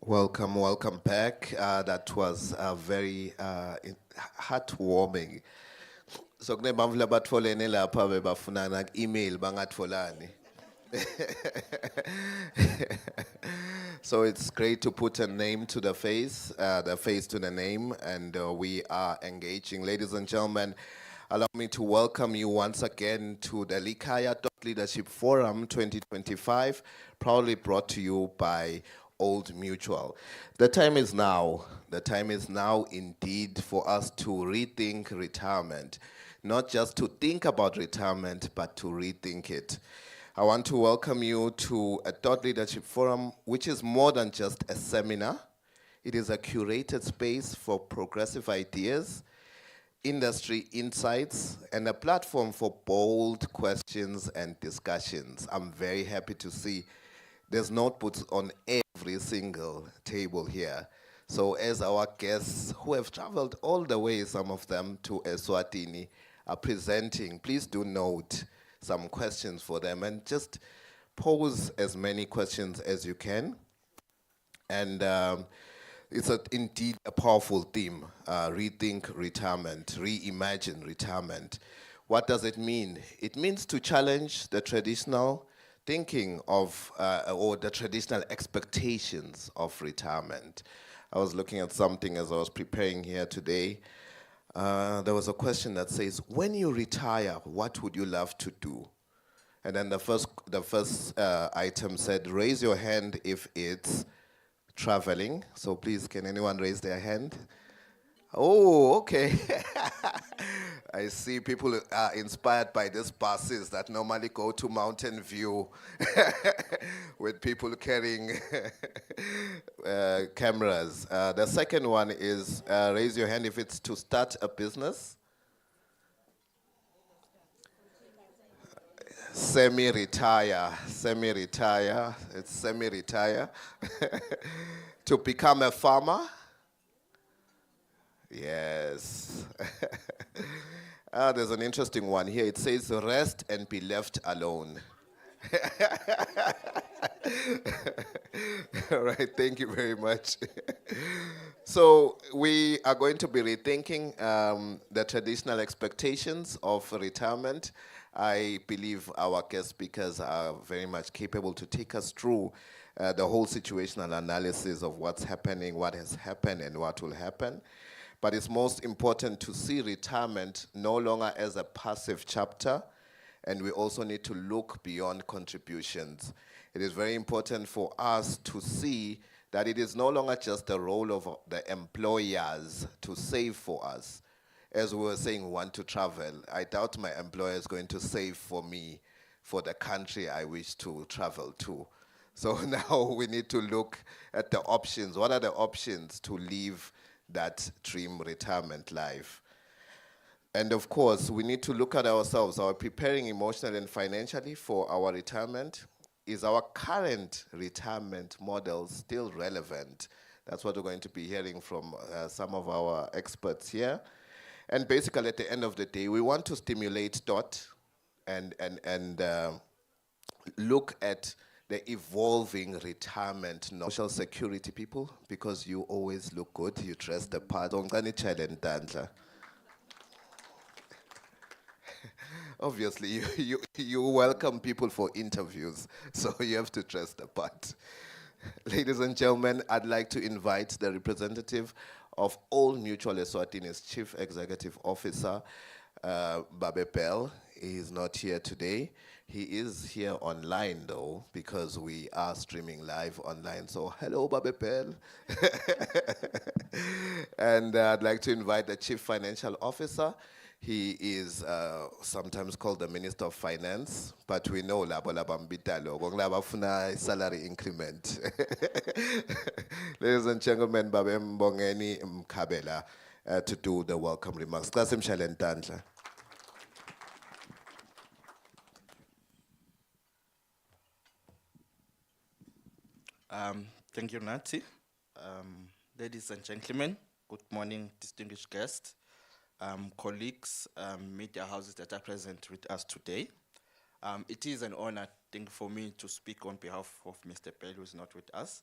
Welcome back. That was very heartwarming. So kunebamvula batfolene lapha bebafuna email bangatfolani. So it's great to put a name to the face to the name, and we are engaging. Ladies and gentlemen, allow me to welcome you once again to the Likaya Leadership Forum 2025, proudly brought to you by Old Mutual. The time is now. The time is now indeed for us to rethink retirement. Not just to think about retirement, but to rethink it. I want to welcome you to a Thought Leadership Forum, which is more than just a seminar. It is a curated space for progressive ideas, industry insights, and a platform for bold questions and discussions. I'm very happy to see there's notebooks on every single table here. So as our guests who have traveled all the way, some of them to Eswatini, are presenting, please do note some questions for them and just pose as many questions as you can. And it's indeed a powerful theme, rethink retirement, reimagine retirement. What does it mean? It means to challenge the traditional thinking of, or the traditional expectations of retirement. I was looking at something as I was preparing here today. There was a question that says, when you retire, what would you love to do? And then the first item said, raise your hand if it's traveling. So please, can anyone raise their hand? Oh, okay. I see people are inspired by these buses that normally go to Mountain View with people carrying cameras. The second one is raise your hand if it's to start a business. Semi-retire, it's semi-retire. To become a farmer. Yes. There's an interesting one here. It says, rest and be left alone. All right, thank you very much. So we are going to be rethinking the traditional expectations of retirement. I believe our guest speakers are very much capable to take us through the whole situational analysis of what's happening, what has happened, and what will happen. But it's most important to see retirement no longer as a passive chapter, and we also need to look beyond contributions. It is very important for us to see that it is no longer just the role of the employers to save for us. As we were saying, we want to travel. I doubt my employer is going to save for me for the country I wish to travel to. So now we need to look at the options. What are the options to live that dream retirement life? And of course, we need to look at ourselves. Are we preparing emotionally and financially for our retirement? Is our current retirement model still relevant? That's what we're going to be hearing from some of our experts here. And basically, at the end of the day, we want to stimulate thought and look at the evolving retirement, social security people, because you always look good, you dress the part. Obviously, you welcome people for interviews, so you have to dress the part. Ladies and gentlemen, I'd like to invite the representative of Old Mutual Eswatini's Chief Executive Officer, Babe Bell. He is not here today. He is here online, though, because we are streaming live online. So, hello, Babe Bell. And I'd like to invite the Chief Financial Officer. He is sometimes called the Minister of Finance, but we know labo labambitalo bafuna salary increment. Ladies and gentlemen, Babe Mbongeni Mkabela to do the welcome remarks. Kasim Shalentandla. Thank you, Nati. Ladies and gentlemen, good morning, distinguished guests, colleagues, media houses that are present with us today. It is an honor, I think, for me to speak on behalf of Mr. Bell, who is not with us.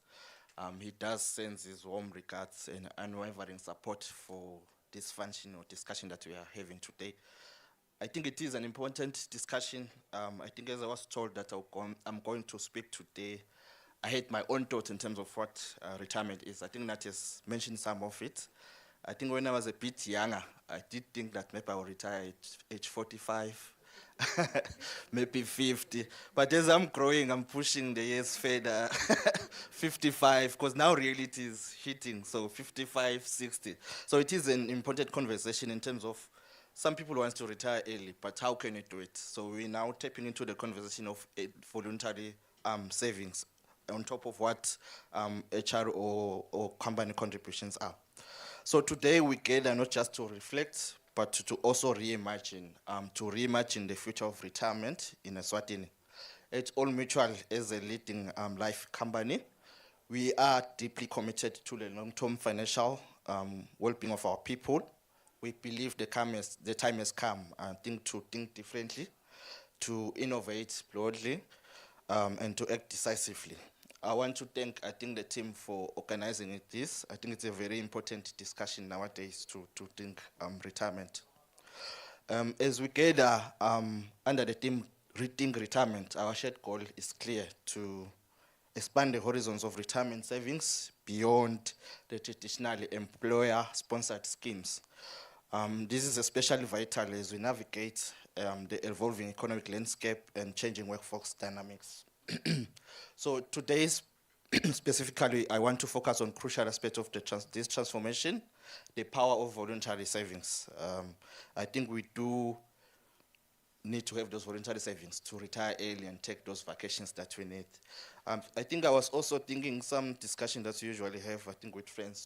He does send his warm regards and unwavering support for this function or discussion that we are having today. I think it is an important discussion. I think as I was told that I'm going to speak today, I had my own thoughts in terms of what retirement is. I think that has mentioned some of it. I think when I was a bit younger, I did think that maybe I will retire at age 45, maybe 50. But as I'm growing, I'm pushing the years further, 55, because now reality is hitting, so 55, 60. So it is an important conversation in terms of some people want to retire early, but how can you do it? So we're now tapping into the conversation of voluntary savings on top of what HR or company contributions are. So today we gather not just to reflect, but to also reimagine the future of retirement in Eswatini. At All Mutual, as a leading life company, we are deeply committed to the long-term financial well-being of our people. We believe the time has come, to think differently, to innovate broadly, and to act decisively. I want to thank, the team for organizing this. I think it's a very important discussion nowadays to think retirement. As we gather under the theme Rethink Retirement, our shared goal is clear: to expand the horizons of retirement savings beyond the traditional employer-sponsored schemes. This is especially vital as we navigate the evolving economic landscape and changing workforce dynamics. So today's specifically, I want to focus on crucial aspects of this transformation, the power of voluntary savings. I think we do need to have those voluntary savings to retire early and take those vacations that we need. I think I was also thinking some discussion that we usually have, with friends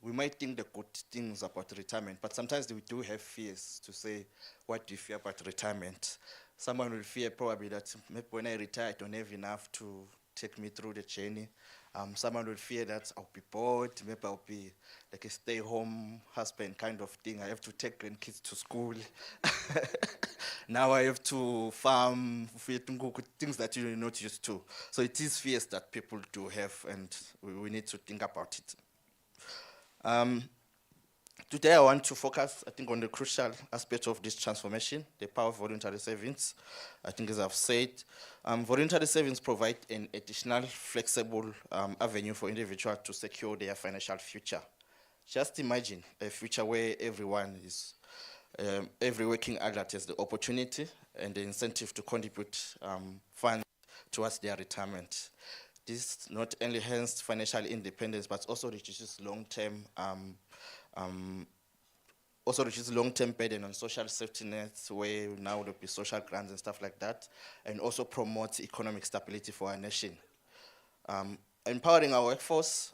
we might think the good things about retirement, but sometimes we do have fears to say, what do you fear about retirement? Someone will fear probably that maybe when I retire, I don't have enough to take me through the journey. Someone will fear that I'll be bored, maybe I'll be like a stay-home husband kind of thing. I have to take grandkids to school. Now I have to farm, things that you're not used to. So it is fears that people do have, and we need to think about it. Today I want to focus, on the crucial aspect of this transformation, the power of voluntary savings. As I've said, voluntary savings provide an additional flexible avenue for individuals to secure their financial future. Just imagine a future where every working adult has the opportunity and the incentive to contribute funds towards their retirement. This not only enhances financial independence, but also reduces long-term burden on social safety nets, where now there'll be social grants and stuff like that, and also promotes economic stability for our nation. Empowering our workforce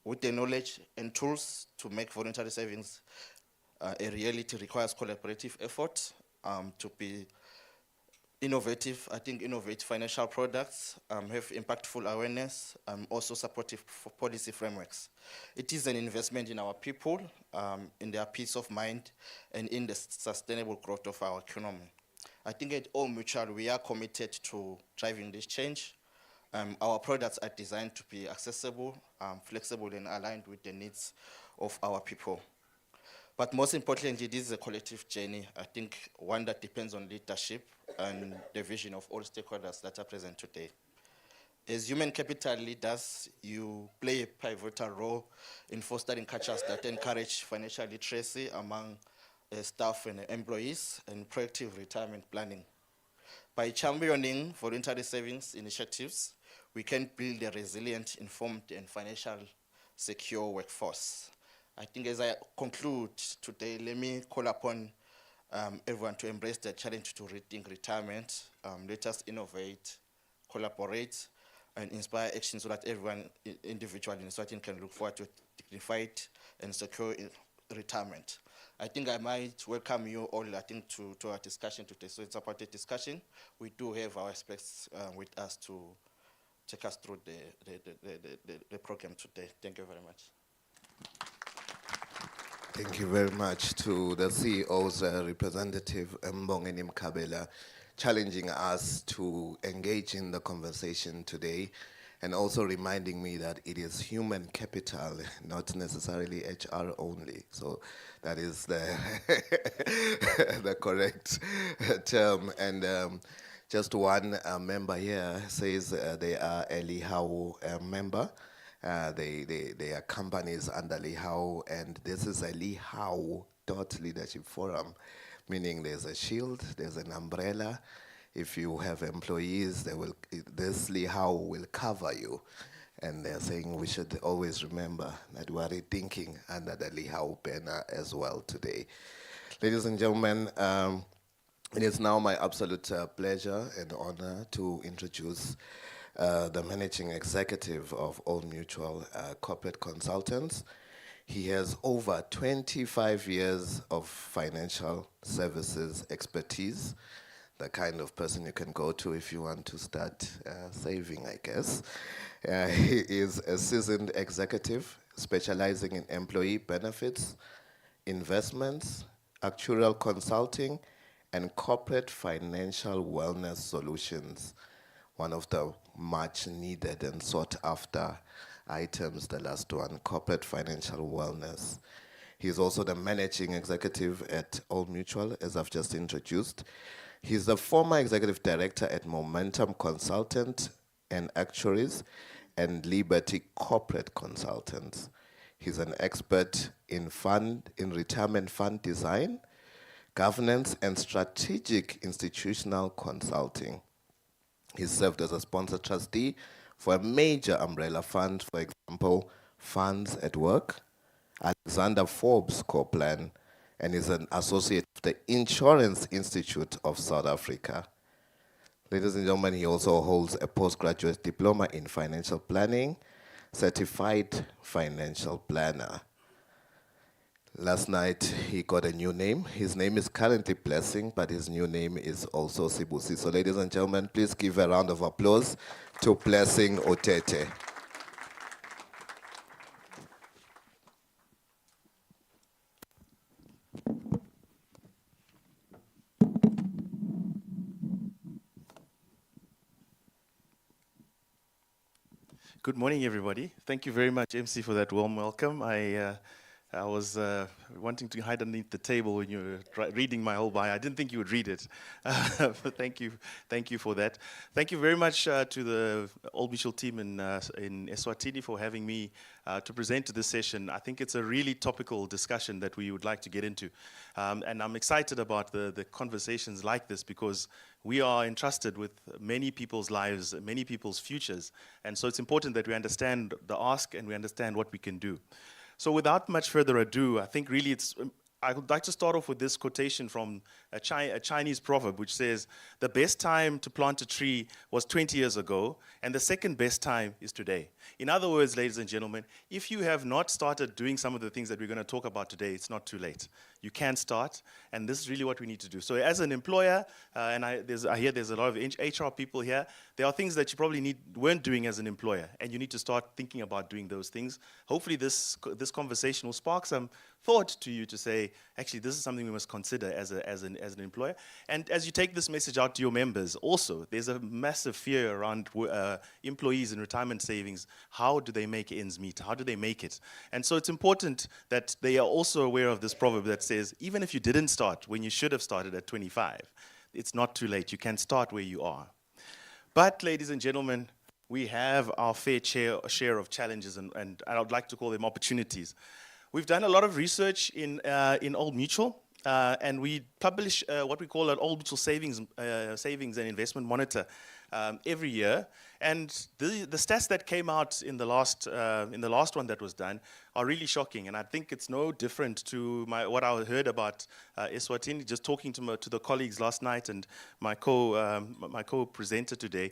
with the knowledge and tools to make voluntary savings a reality requires collaborative effort to be innovative. Innovate financial products, have impactful awareness, also supportive policy frameworks. It is an investment in our people, in their peace of mind, and in the sustainable growth of our economy. At All Mutual, we are committed to driving this change. Our products are designed to be accessible, flexible, and aligned with the needs of our people. But most importantly, this is a collective journey. One that depends on leadership and the vision of all stakeholders that are present today. As human capital leaders, you play a pivotal role in fostering cultures that encourage financial literacy among staff and employees and proactive retirement planning. By championing voluntary savings initiatives, we can build a resilient, informed, and financial secure workforce. As I conclude today, let me call upon everyone to embrace the challenge to rethink retirement. Let us innovate, collaborate, and inspire action so that everyone individually in Eswatini can look forward to dignified and secure retirement. I might welcome you all, to our discussion today. So it's about a discussion. We do have our experts with us to take us through the program today. Thank you very much. Thank you very much to the CEO's representative, Mbongeni Mkabela, challenging us to engage in the conversation today. and also reminding me that it is human capital, not necessarily HR only. So that is the the correct term. And just one member here says they are a Lihawu member. They are companies under Lihawu, and this is a Lihawu Leadership Forum, meaning there's a shield, there's an umbrella. If you have employees, this Lihawu will cover you. And they're saying we should always remember that we are thinking under the Lihawu banner as well today. Ladies and gentlemen, it is now my absolute pleasure and honor to introduce the managing executive of Old Mutual Corporate Consultants. He has over 25 years of financial services expertise, the kind of person you can go to if you want to start saving, I guess. He is a seasoned executive specializing in employee benefits, investments, actuarial consulting, and corporate financial wellness solutions. One of the much needed and sought after items, the last one, corporate financial wellness. He's also the managing executive at Old Mutual, as I've just introduced. He's the former executive director at Momentum Consultant and Actuaries and Liberty Corporate Consultants. He's an expert in retirement fund design, governance, and strategic institutional consulting. He served as a sponsor trustee for a major umbrella fund, for example, Funds at Work, Alexander Forbes Co-Plan, and is an associate of the Insurance Institute of South Africa. Ladies and gentlemen, he also holds a postgraduate diploma in financial planning, certified financial planner. Last night, he got a new name. His name is currently Blessing, but his new name is also Sibusi. So ladies and gentlemen, please give a round of applause to Blessing Otete. Good morning, everybody. Thank you very much, MC, for that warm welcome. I was wanting to hide underneath the table when you were reading my whole bio. I didn't think you would read it, but thank you for that. Thank you very much to the Old Mutual team in Eswatini for having me to present to this session. I think it's a really topical discussion that we would like to get into, and I'm excited about the conversations like this because we are entrusted with many people's lives, many people's futures, and so it's important that we understand the ask and we understand what we can do. So without much further ado, I think really I would like to start off with this quotation from a Chinese proverb which says, the best time to plant a tree was 20 years ago, and the second best time is today. In other words, ladies and gentlemen, if you have not started doing some of the things that we're going to talk about today, it's not too late. You can start, and this is really what we need to do. So as an employer, and I hear there's a lot of HR people here, there are things that you probably weren't doing as an employer, and you need to start thinking about doing those things. Hopefully this conversation will spark some thought to you to say, actually, this is something we must consider as an employer. And as you take this message out to your members, also, there's a massive fear around employees in retirement savings. How do they make ends meet? How do they make it? And so it's important that they are also aware of this proverb that says, even if you didn't start when you should have started at 25, it's not too late. You can start where you are. But, ladies and gentlemen, we have our fair share of challenges, and I would like to call them opportunities. We've done a lot of research in Old Mutual, and we publish what we call an Old Mutual Savings and Investment Monitor every year. And the stats that came out in the last one that was done are really shocking. And I think it's no different to what I heard about Eswatini, just talking to the colleagues last night and my co-presenter today.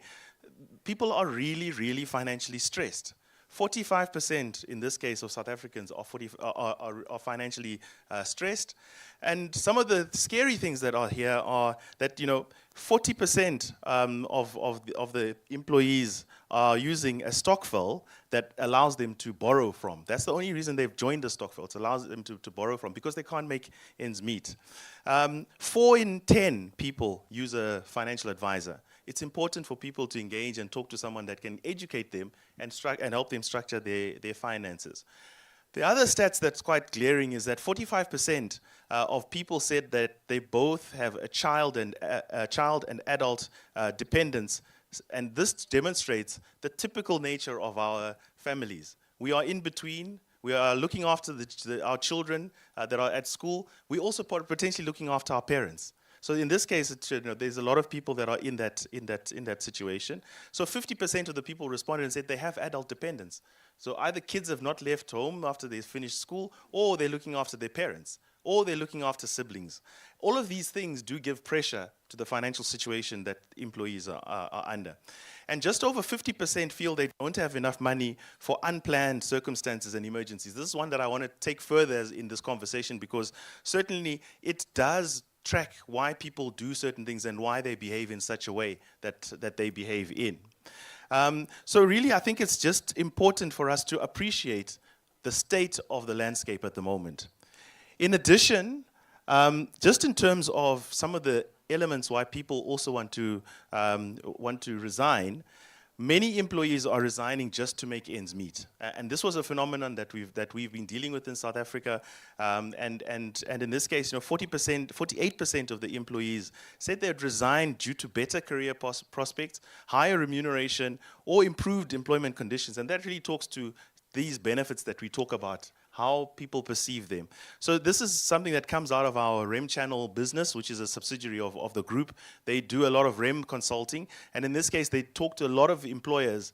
People are really, really financially stressed. 45% in this case of South Africans are financially stressed. And some of the scary things that are here are that 40% of the employees are using a stokvel that allows them to borrow from. That's the only reason they've joined the stokvel. It allows them to borrow from because they can't make ends meet. 4 in 10 people use a financial advisor. it's important for people to engage and talk to someone that can educate them and help them structure their finances. The other stats that's quite glaring is that 45% of people said that they both have a child and adult dependence, and this demonstrates the typical nature of our families. We are in between. We are looking after our children that are at school. We also potentially looking after our parents. So in this case, there's a lot of people that are in that situation. So 50% of the people responded and said they have adult dependents. So either kids have not left home after they've finished school, or they're looking after their parents, or they're looking after siblings. All of these things do give pressure to the financial situation that employees are under. And just over 50% feel they don't have enough money for unplanned circumstances and emergencies. This is one that I want to take further in this conversation, because certainly it does track why people do certain things and why they behave in such a way that they behave in. So really, I think it's just important for us to appreciate the state of the landscape at the moment. In addition, just in terms of some of the elements why people also want to resign, many employees are resigning just to make ends meet. And this was a phenomenon that we've been dealing with in South Africa. And in this case, 48% of the employees said they'd resign due to better career prospects, higher remuneration, or improved employment conditions. And that really talks to these benefits that we talk about, how people perceive them. So this is something that comes out of our REM Channel business, which is a subsidiary of the group. They do a lot of REM consulting, and in this case, they talk to a lot of employers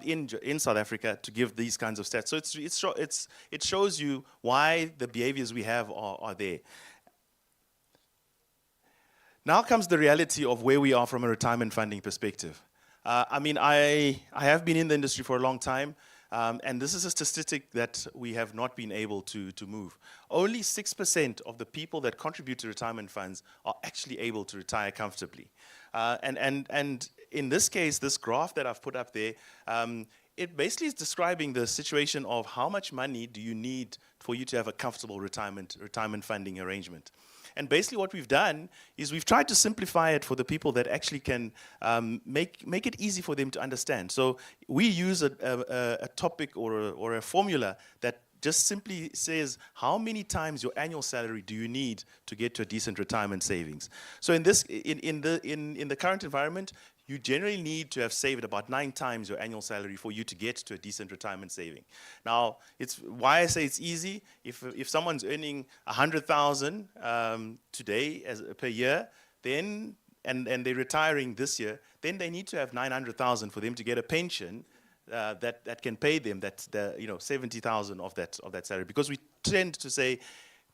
in South Africa to give these kinds of stats. So it shows you why the behaviors we have are there. Now comes the reality of where we are from a retirement funding perspective. I have been in the industry for a long time. And this is a statistic that we have not been able to move. Only 6% of the people that contribute to retirement funds are actually able to retire comfortably. And in this case, this graph that I've put up there, it basically is describing the situation of how much money do you need for you to have a comfortable retirement funding arrangement. And basically what we've done is we've tried to simplify it for the people that actually can make it easy for them to understand. So we use a topic or a formula that just simply says how many times your annual salary do you need to get to a decent retirement savings. So in the current environment, you generally need to have saved about 9 times your annual salary for you to get to a decent retirement saving. Now, it's why I say it's easy. If someone's earning 100,000 today per year, then and they're retiring this year, then they need to have 900,000 for them to get a pension that can pay them 70,000 of that salary. Because we tend to say,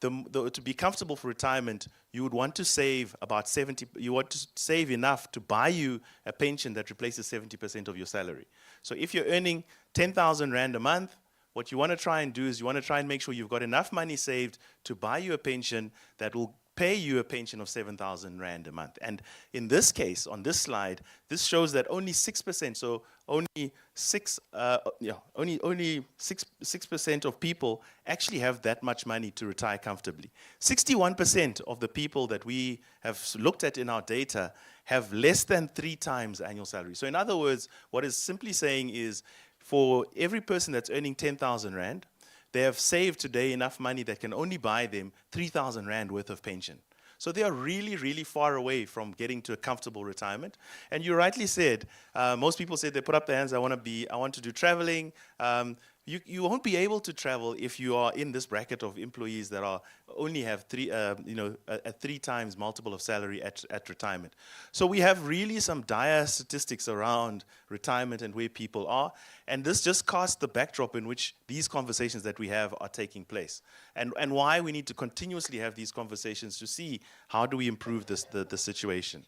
to be comfortable for retirement, you would want to save about 70. You want to save enough to buy you a pension that replaces 70% of your salary. So if you're earning 10,000 rand a month, what you want to try and do is you want to try and make sure you've got enough money saved to buy you a pension that will pay you a pension of 7,000 rand a month. And in this case, on this slide, this shows that only 6%, so only 6% of people actually have that much money to retire comfortably. 61% of the people that we have looked at in our data have less than 3 times annual salary. So in other words, what it's simply saying is for every person that's earning 10,000 rand, they have saved today enough money that can only buy them 3,000 rand worth of pension. So they are really, really far away from getting to a comfortable retirement. And you rightly said, most people say they put up their hands, I want to do traveling. You won't be able to travel if you are in this bracket of employees that only have 3 times multiple of salary at retirement. So we have really some dire statistics around retirement and where people are, and this just casts the backdrop in which these conversations that we have are taking place, and why we need to continuously have these conversations to see how do we improve the situation.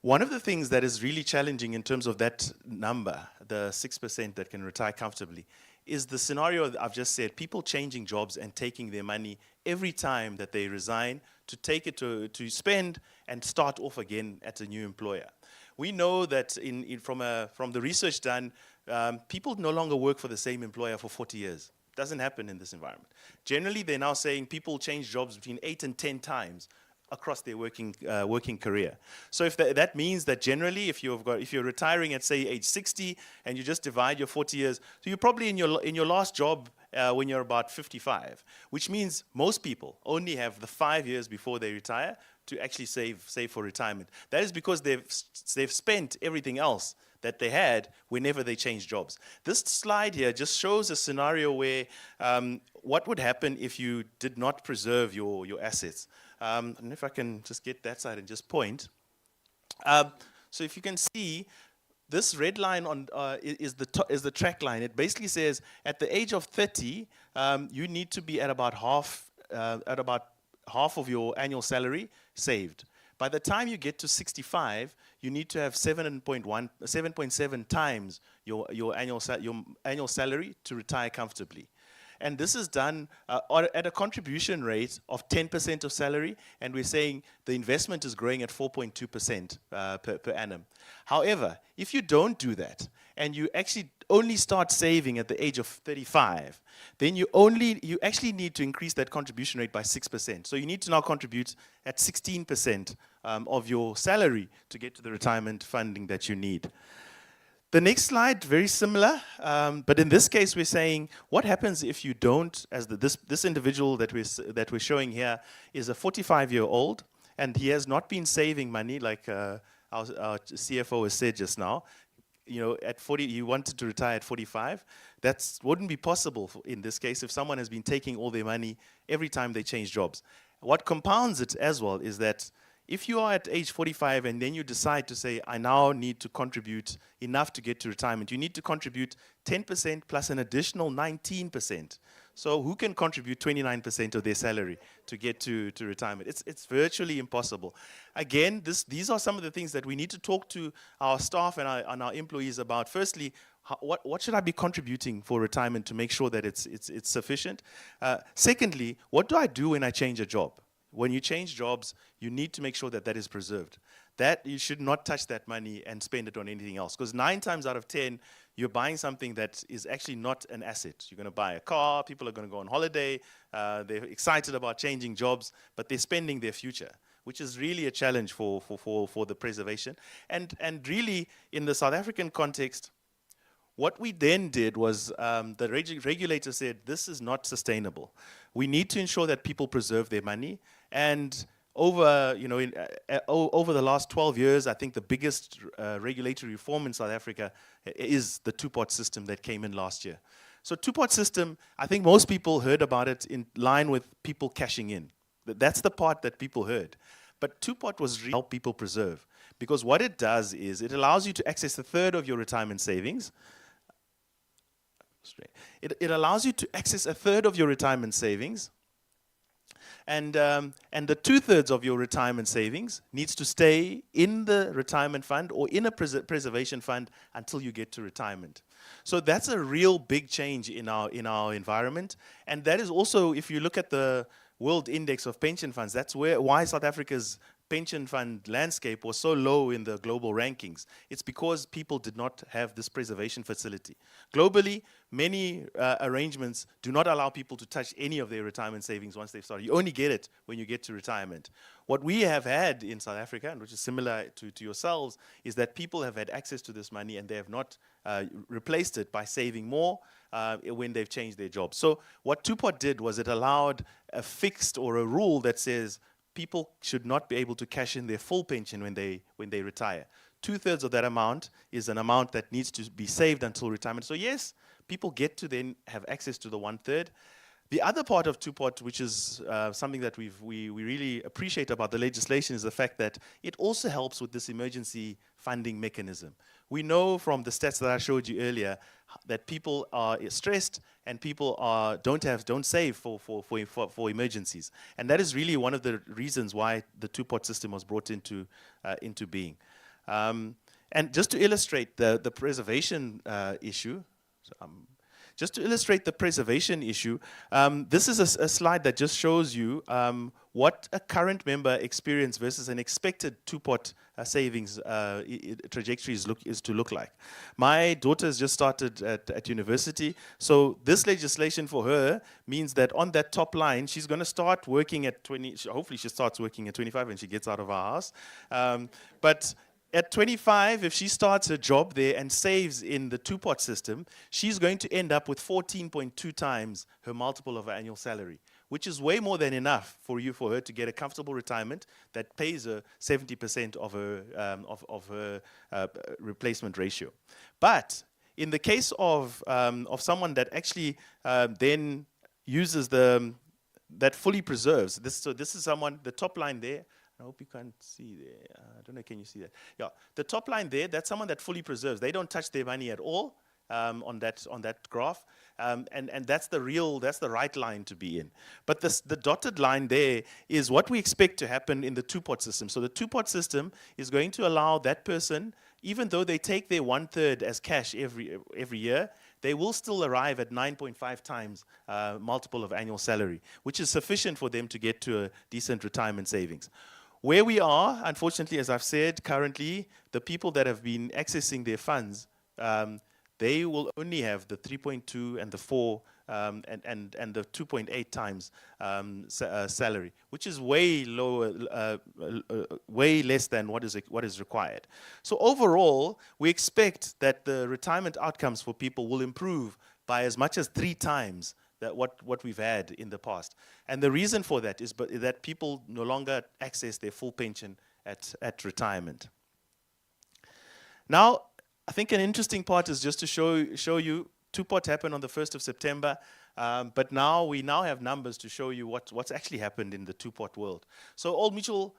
One of the things that is really challenging in terms of that number, the 6% that can retire comfortably, is the scenario that I've just said, people changing jobs and taking their money every time that they resign to take it to spend and start off again at a new employer. We know that from the research done, people no longer work for the same employer for 40 years. Doesn't happen in this environment. Generally, they're now saying people change jobs between 8 and 10 times across their working career. So if that means that generally, if you're retiring at say age 60 and you just divide your 40 years, so you're probably in your last job when you're about 55, which means most people only have the 5 years before they retire to actually save for retirement. That is because they've spent everything else that they had whenever they change jobs. This slide here just shows a scenario where what would happen if you did not preserve your assets. And if I can just get that side and just point. So if you can see, this red line on is the track line. It basically says at the age of 30, you need to be at about half of your annual salary saved. By the time you get to 65, you need to have 7.7 times your annual salary to retire comfortably. And this is done at a contribution rate of 10% of salary, and we're saying the investment is growing at 4.2% per annum. However, if you don't do that, and you actually only start saving at the age of 35, then you actually need to increase that contribution rate by 6%. So you need to now contribute at 16% of your salary to get to the retirement funding that you need. The next slide, very similar, but in this case, we're saying, what happens if you don't, as this individual that we're showing here is a 45-year-old, and he has not been saving money, like our CFO has said just now. You know, at 40, you wanted to retire at 45. That wouldn't be possible in this case if someone has been taking all their money every time they change jobs. What compounds it as well is that if you are at age 45 and then you decide to say, I now need to contribute enough to get to retirement, you need to contribute 10% plus an additional 19%. So who can contribute 29% of their salary to get to retirement? It's virtually impossible. Again, these are some of the things that we need to talk to our staff and our employees about. Firstly, what should I be contributing for retirement to make sure that it's sufficient? Secondly, what do I do when I change a job? When you change jobs, you need to make sure that that is preserved. That you should not touch that money and spend it on anything else. Because 9 times out of 10, you're buying something that is actually not an asset. You're going to buy a car, people are going to go on holiday, they're excited about changing jobs, but they're spending their future, which is really a challenge for the preservation. And really, in the South African context, what we then did was the regulator said, this is not sustainable. We need to ensure that people preserve their money. And over the last 12 years, I think the biggest regulatory reform in South Africa is the two-pot system that came in last year. So two-pot system, I think most people heard about it in line with people cashing in. That's the part that people heard. But two-pot was really help people preserve. Because what it does is it allows you to access a third of your retirement savings. It allows you to access a third of your retirement savings, and the 2/3 of your retirement savings needs to stay in the retirement fund or in a preservation fund until you get to retirement. So that's a real big change in our environment, and that is also, if you look at the World Index of Pension Funds, that's why South Africa's pension fund landscape was so low in the global rankings. It's because people did not have this preservation facility. Globally, many arrangements do not allow people to touch any of their retirement savings once they've started. You only get it when you get to retirement. What we have had in South Africa, and which is similar to yourselves, is that people have had access to this money and they have not replaced it by saving more when they've changed their jobs. So what two-pot did was it allowed a fixed or a rule that says people should not be able to cash in their full pension when they retire. 2/3 of that amount is an amount that needs to be saved until retirement. So yes, people get to then have access to the 1/3. The other part of two-pot, which is something that we really appreciate about the legislation, is the fact that it also helps with this emergency funding mechanism. We know from the stats that I showed you earlier that people are stressed and people don't save for emergencies, and that is really one of the reasons why the two-pot system was brought into being. And just to illustrate the preservation issue. just to illustrate the preservation issue, this is a slide that just shows you what a current member experience versus an expected two-pot savings trajectory is to look like. My daughter has just started at university, so this legislation for her means that on that top line, she's going to start working at 20, hopefully she starts working at 25 when she gets out of our house. But at 25, if she starts her job there and saves in the two-pot system, she's going to end up with 14.2 times her multiple of her annual salary, which is way more than enough for her to get a comfortable retirement that pays her 70% of her replacement ratio. But in the case of someone that actually then uses that fully preserves, so this is someone, the top line there, I hope you can't see there. I don't know, can you see that? Yeah, the top line there, that's someone that fully preserves. They don't touch their money at all on that graph, and that's the right line to be in. But the dotted line there is what we expect to happen in the two-pot system. So the two-pot system is going to allow that person, even though they take their 1/3 as cash every year, they will still arrive at 9.5 times multiple of annual salary, which is sufficient for them to get to a decent retirement savings. Where we are, unfortunately, as I've said, currently, the people that have been accessing their funds, they will only have the 3.2 and the 4 and the 2.8 times salary, which is way lower, way less than what is required. So overall, we expect that the retirement outcomes for people will improve by as much as 3 times what we've had in the past. And the reason for that is that people no longer access their full pension at retirement. Now, I think an interesting part is just to show you, two-pot happened on the 1st of September, but we now have numbers to show you what's actually happened in the two-pot world. So Old Mutual,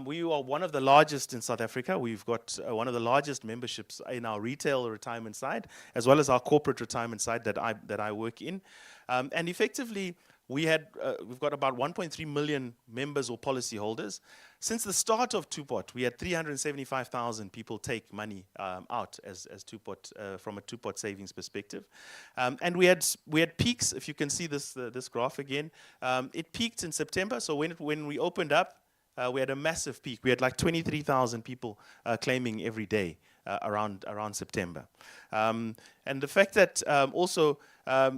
we are one of the largest in South Africa. We've got one of the largest memberships in our retail retirement side, as well as our corporate retirement side that I work in. And effectively, we've got about 1.3 million members or policyholders. Since the start of two-pot, we had 375,000 people take money out as two-pot from a two-pot savings perspective, and we had peaks. If you can see this graph again, it peaked in September. So when we opened up, we had a massive peak. We had like 23,000 people claiming every day around September, and the fact that also.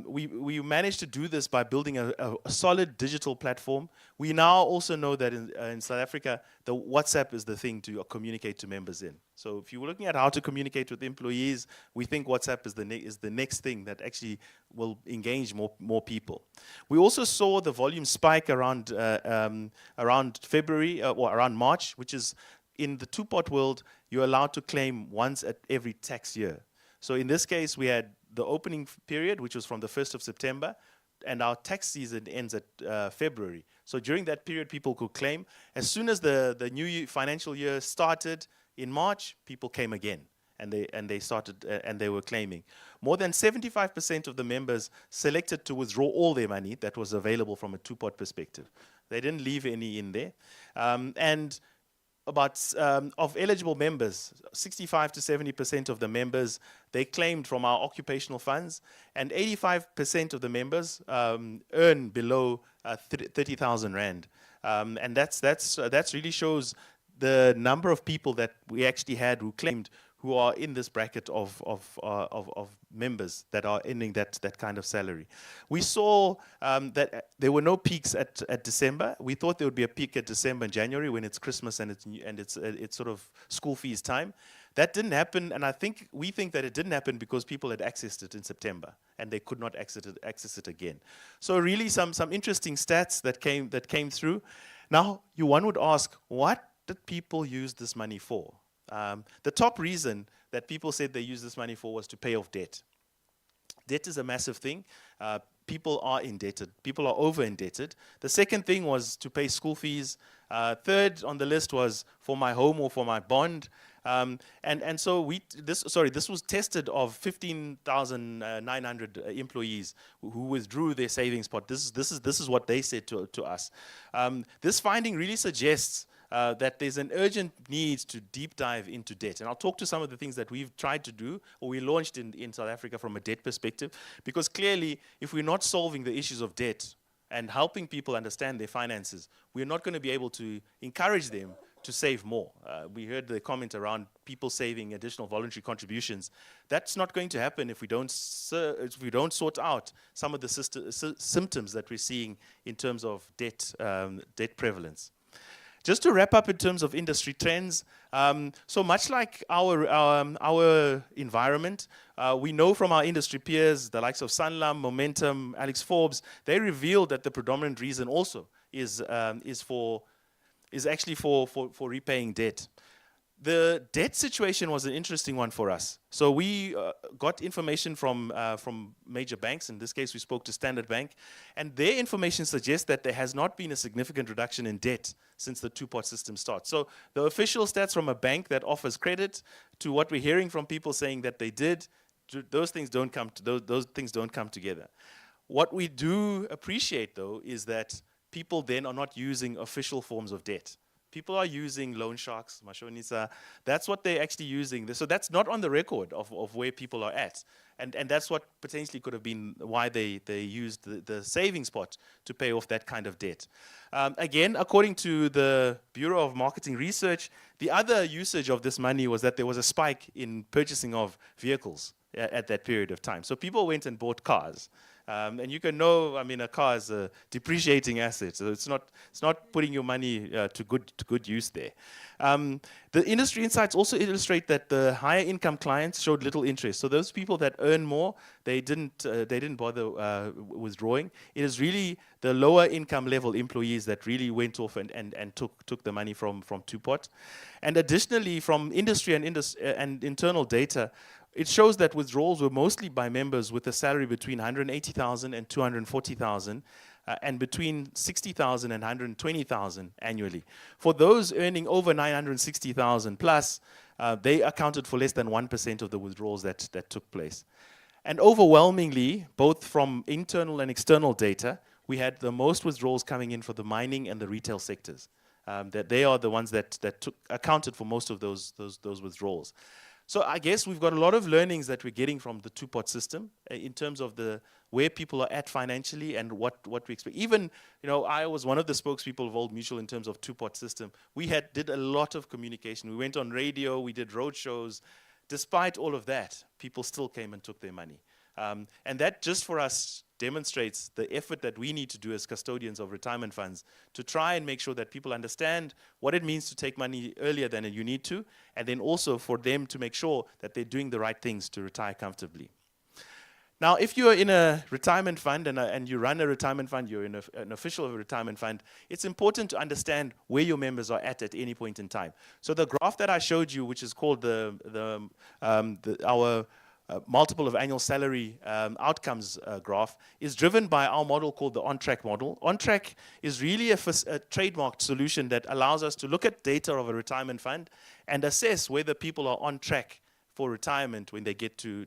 We managed to do this by building a solid digital platform. We now also know that in South Africa, the WhatsApp is the thing to communicate to members in. So if you're looking at how to communicate with employees, we think WhatsApp is the next thing that actually will engage more people. We also saw the volume spike around February or around March, which is in the two-pot world, you're allowed to claim once at every tax year. So in this case, we had the opening period, which was from the 1st of September, and our tax season ends at February. So during that period, people could claim. As soon as the new financial year started in March, people came again, and they started and they were claiming. More than 75% of the members selected to withdraw all their money that was available from a two-pot perspective. They didn't leave any in there, and of eligible members, 65 to 70% of the members, they claimed from our occupational funds, and 85% of the members earn below 30,000 Rand. And that's really shows the number of people that we actually had who claimed, who are in this bracket of members that are earning that kind of salary. We saw that there were no peaks at December. We thought there would be a peak at December and January when it's Christmas and it's sort of school fees time. That didn't happen, and we think that it didn't happen because people had accessed it in September and they could not access it again. So really some interesting stats that came through. Now one would ask, what did people use this money for? The top reason that people said they used this money for was to pay off debt. Debt is a massive thing. People are indebted. People are over-indebted. The second thing was to pay school fees. Third on the list was for my home or for my bond. So this was tested of 15,900 employees who withdrew their savings pot. This is what they said to us. This finding really suggests that there's an urgent need to deep dive into debt. And I'll talk to some of the things that we've tried to do or we launched in South Africa from a debt perspective, because clearly if we're not solving the issues of debt and helping people understand their finances, we're not going to be able to encourage them to save more. We heard the comment around people saving additional voluntary contributions. That's not going to happen if we don't sort out some of the symptoms that we're seeing in terms of debt prevalence. Just to wrap up in terms of industry trends, so much like our environment, we know from our industry peers, the likes of Sanlam, Momentum, Alex Forbes, they revealed that the predominant reason also is actually for repaying debt. The debt situation was an interesting one for us. So we got information from major banks. In this case, we spoke to Standard Bank, and their information suggests that there has not been a significant reduction in debt since the two-pot system starts. So the official stats from a bank that offers credit to what we're hearing from people saying that they did, those things don't come together. What we do appreciate, though, is that people then are not using official forms of debt. People are using loan sharks, mashonisa. That's what they're actually using. So that's not on the record of where people are at. And that's what potentially could have been why they used the savings pot to pay off that kind of debt. Again, according to the Bureau of Marketing Research, the other usage of this money was that there was a spike in purchasing of vehicles at that period of time. So people went and bought cars. And you can know, I mean, a car is a depreciating asset, so it's not putting your money to good use there. The industry insights also illustrate that the higher income clients showed little interest. So those people that earn more, they didn't bother withdrawing. It is really the lower income level employees that really went off and took the money from two-pot. And additionally, from industry and internal data, it shows that withdrawals were mostly by members with a salary between 180,000 and 240,000, and between 60,000 and 120,000 annually. For those earning over 960,000 plus, they accounted for less than 1% of the withdrawals that took place. And overwhelmingly, both from internal and external data, we had the most withdrawals coming in for the mining and the retail sectors. That they are the ones that accounted for most of those withdrawals. So I guess we've got a lot of learnings that we're getting from the two-pot system in terms of where people are at financially and what we expect. Even, I was one of the spokespeople of Old Mutual in terms of two-pot system. We did a lot of communication. We went on radio, we did road shows. Despite all of that, people still came and took their money. And that just for us demonstrates the effort that we need to do as custodians of retirement funds to try and make sure that people understand what it means to take money earlier than you need to, and then also for them to make sure that they're doing the right things to retire comfortably. Now, if you're in a retirement fund and you run a retirement fund, you're an official of a retirement fund, it's important to understand where your members are at any point in time. So the graph that I showed you, which is called our multiple of annual salary outcomes graph, is driven by our model called the on-track model. On-track is really a trademarked solution that allows us to look at data of a retirement fund and assess whether people are on track for retirement when they get to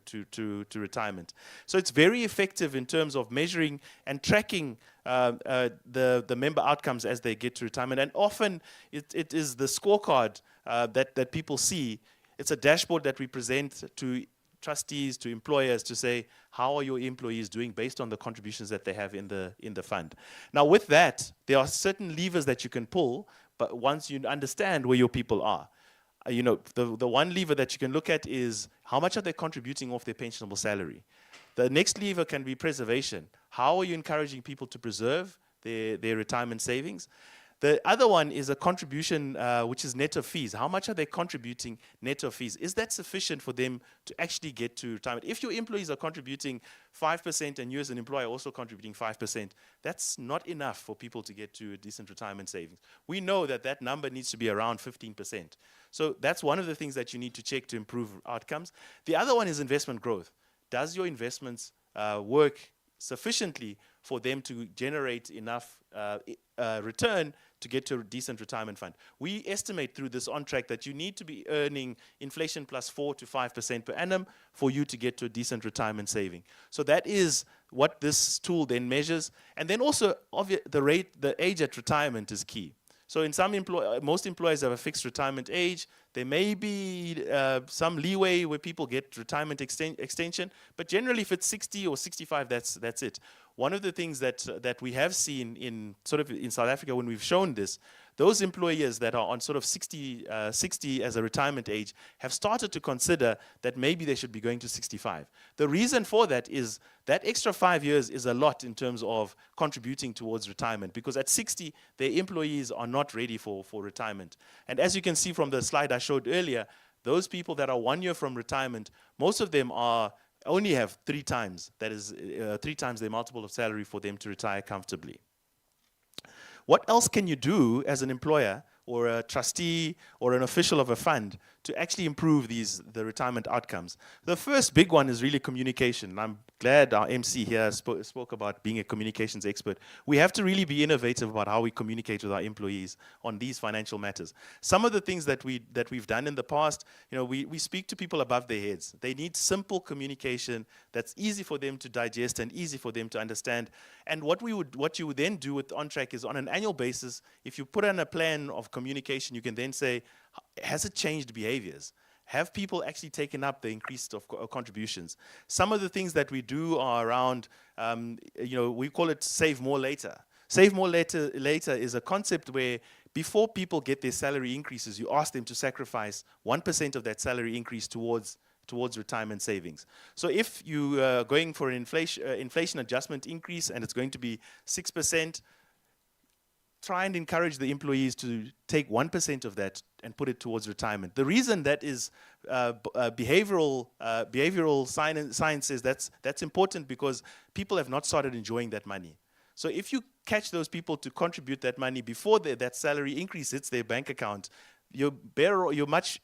retirement. So it's very effective in terms of measuring and tracking the member outcomes as they get to retirement. And often it is the scorecard that people see. It's a dashboard that we present to trustees, to employers, to say, how are your employees doing based on the contributions that they have in the fund. Now with that, there are certain levers that you can pull, but once you understand where your people are, the one lever that you can look at is how much are they contributing off their pensionable salary. The next lever can be preservation. How are you encouraging people to preserve their retirement savings? The other one is a contribution which is net of fees. How much are they contributing net of fees? Is that sufficient for them to actually get to retirement? If your employees are contributing 5% and you as an employer are also contributing 5%, that's not enough for people to get to a decent retirement savings. We know that number needs to be around 15%. So that's one of the things that you need to check to improve outcomes. The other one is investment growth. Does your investments work sufficiently for them to generate enough return to get to a decent retirement fund? We estimate through this on-track that you need to be earning inflation plus 4 to 5% per annum for you to get to a decent retirement saving. So that is what this tool then measures. And then also the age at retirement is key. So in most employers have a fixed retirement age. There may be some leeway where people get retirement extension, but generally if it's 60 or 65, that's it. One of the things that we have seen in South Africa when we've shown this, those employers that are on sort of 60 as a retirement age have started to consider that maybe they should be going to 65. The reason for that is that extra 5 years is a lot in terms of contributing towards retirement, because at 60, their employees are not ready for retirement. And as you can see from the slide I showed earlier, those people that are 1 year from retirement, most of them only have 3 times, that is 3 times their multiple of salary for them to retire comfortably. What else can you do as an employer or a trustee or an official of a fund to actually improve the retirement outcomes? The first big one is really communication. And I'm glad our MC here spoke about being a communications expert. We have to really be innovative about how we communicate with our employees on these financial matters. Some of the things that we've done in the past, we speak to people above their heads. They need simple communication that's easy for them to digest and easy for them to understand. And what you would then do with OnTrack is on an annual basis, if you put on a plan of communication, you can then say, has it changed behaviors? Have people actually taken up the increased of contributions? Some of the things that we do are around, we call it save more later. Save more later is a concept where before people get their salary increases, you ask them to sacrifice 1% of that salary increase towards retirement savings. So if you are going for an inflation adjustment increase and it's going to be 6%, try and encourage the employees to take 1% of that and put it towards retirement. The reason that is behavioral science says that's important because people have not started enjoying that money. So if you catch those people to contribute that money before that salary increase hits their bank account, you're much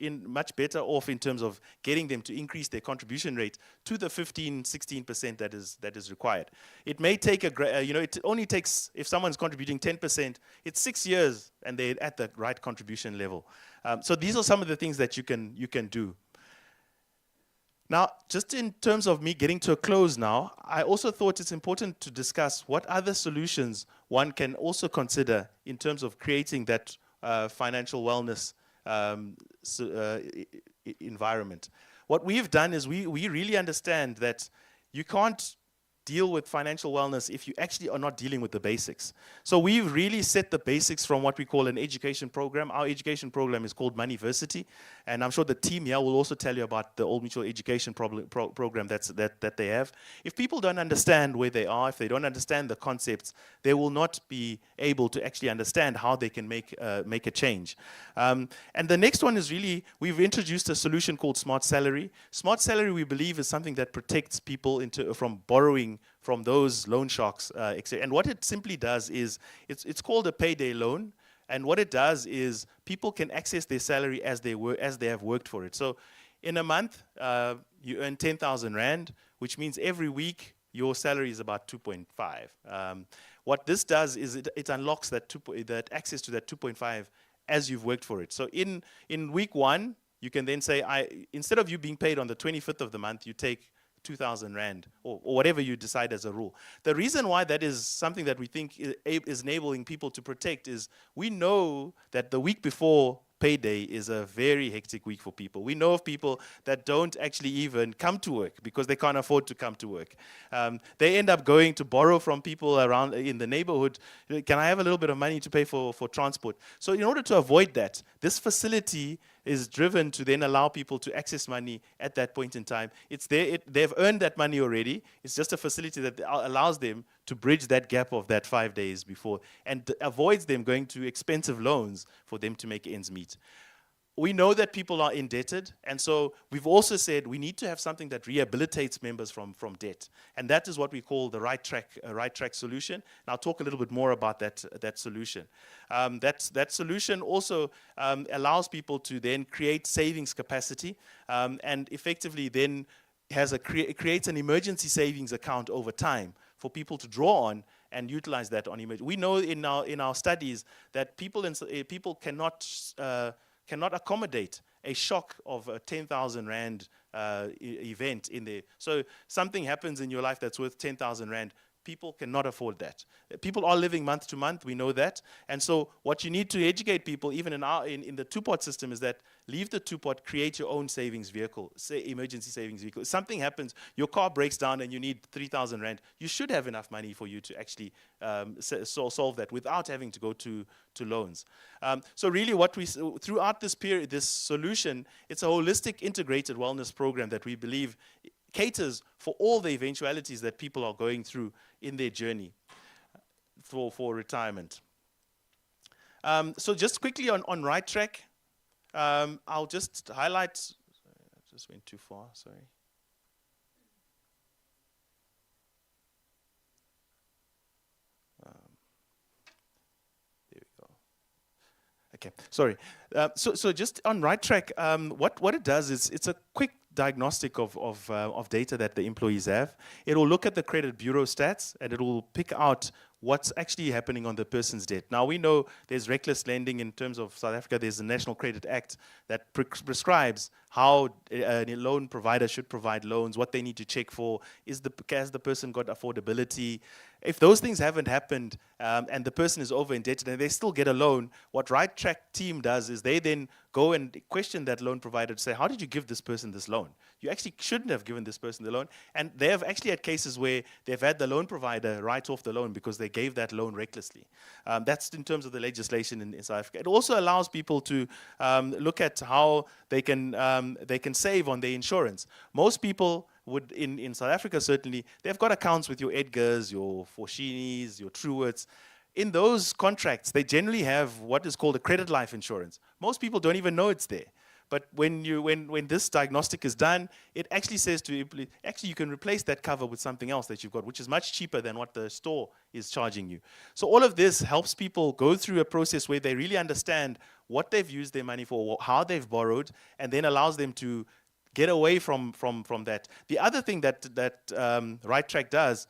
better off in terms of getting them to increase their contribution rate to the 15-16% that is required. It may take it only takes, if someone's contributing 10%, it's 6 years and they're at the right contribution level. So these are some of the things that you can do. Now, just in terms of me getting to a close now, I also thought it's important to discuss what other solutions one can also consider in terms of creating that financial wellness environment. What we've done is we really understand that you can't deal with financial wellness if you actually are not dealing with the basics. So we've really set the basics from what we call an education program. Our education program is called Moneyversity, and I'm sure the team here will also tell you about the Old Mutual education program that they have. If people don't understand where they are, if they don't understand the concepts, they will not be able to actually understand how they can make a change. And the next one is really, we've introduced a solution called Smart Salary. Smart Salary, we believe, is something that protects people from borrowing from those loan sharks, etc. And what it simply does is, it's called a payday loan. And what it does is people can access their salary as they have worked for it. So in a month, you earn 10,000 Rand, which means every week your salary is about 2.5. What this does is it unlocks that access to that 2.5 as you've worked for it. So in week 1, you can then say, instead of you being paid on the 25th of the month, you take 2,000 Rand, or whatever you decide as a rule. The reason why that is something that we think is enabling people to protect is we know that the week before payday is a very hectic week for people. We know of people that don't actually even come to work because they can't afford to come to work. They end up going to borrow from people around in the neighborhood. Can I have a little bit of money to pay for transport? So in order to avoid that, this facility is driven to then allow people to access money at that point in time. It's there, they've earned that money already. It's just a facility that allows them to bridge that gap of that 5 days before and avoids them going to expensive loans for them to make ends meet. We know that people are indebted, and so we've also said we need to have something that rehabilitates members from debt, and that is what we call the right track solution. And I'll talk a little bit more about that solution. That solution also allows people to then create savings capacity, and effectively then creates an emergency savings account over time for people to draw on and utilize that on emergency. We know in our studies that people cannot accommodate a shock of a 10,000 Rand event in there. So something happens in your life that's worth 10,000 Rand. people cannot afford that. People are living month to month, we know that. And so what you need to educate people, even in the two-pot system, is that leave the two-pot, create your own savings vehicle, say emergency savings vehicle. If something happens, your car breaks down and you need 3,000 rand, you should have enough money for you to actually solve that without having to go to loans. So really what throughout this period, this solution, it's a holistic integrated wellness program that we believe caters for all the eventualities that people are going through in their journey for retirement. So just quickly on Right Track, I'll just highlight, sorry, I just went too far, sorry. There we go. Okay, sorry. So just on Right Track, what it does is it's a quick diagnostic of data that the employees have. It will look at the credit bureau stats and it will pick out what's actually happening on the person's debt. Now we know there's reckless lending in terms of South Africa. There's the National Credit Act that prescribes how a loan provider should provide loans, what they need to check for, has the person got affordability. If those things haven't happened and the person is over indebted and they still get a loan, what Right Track team does is they then go and question that loan provider to say, how did you give this person this loan? You actually shouldn't have given this person the loan. And they have actually had cases where they've had the loan provider write off the loan because they gave that loan recklessly. That's in terms of the legislation in South Africa. It also allows people to look at how they can save on their insurance. Most people would, in South Africa certainly, they've got accounts with your Edgars, your Forshinis, your Truworths. In those contracts, they generally have what is called a credit life insurance. Most people don't even know it's there. But when this diagnostic is done, it actually says to you, actually you can replace that cover with something else that you've got, which is much cheaper than what the store is charging you. So all of this helps people go through a process where they really understand what they've used their money for, how they've borrowed, and then allows them to get away from that. The other thing that Right Track does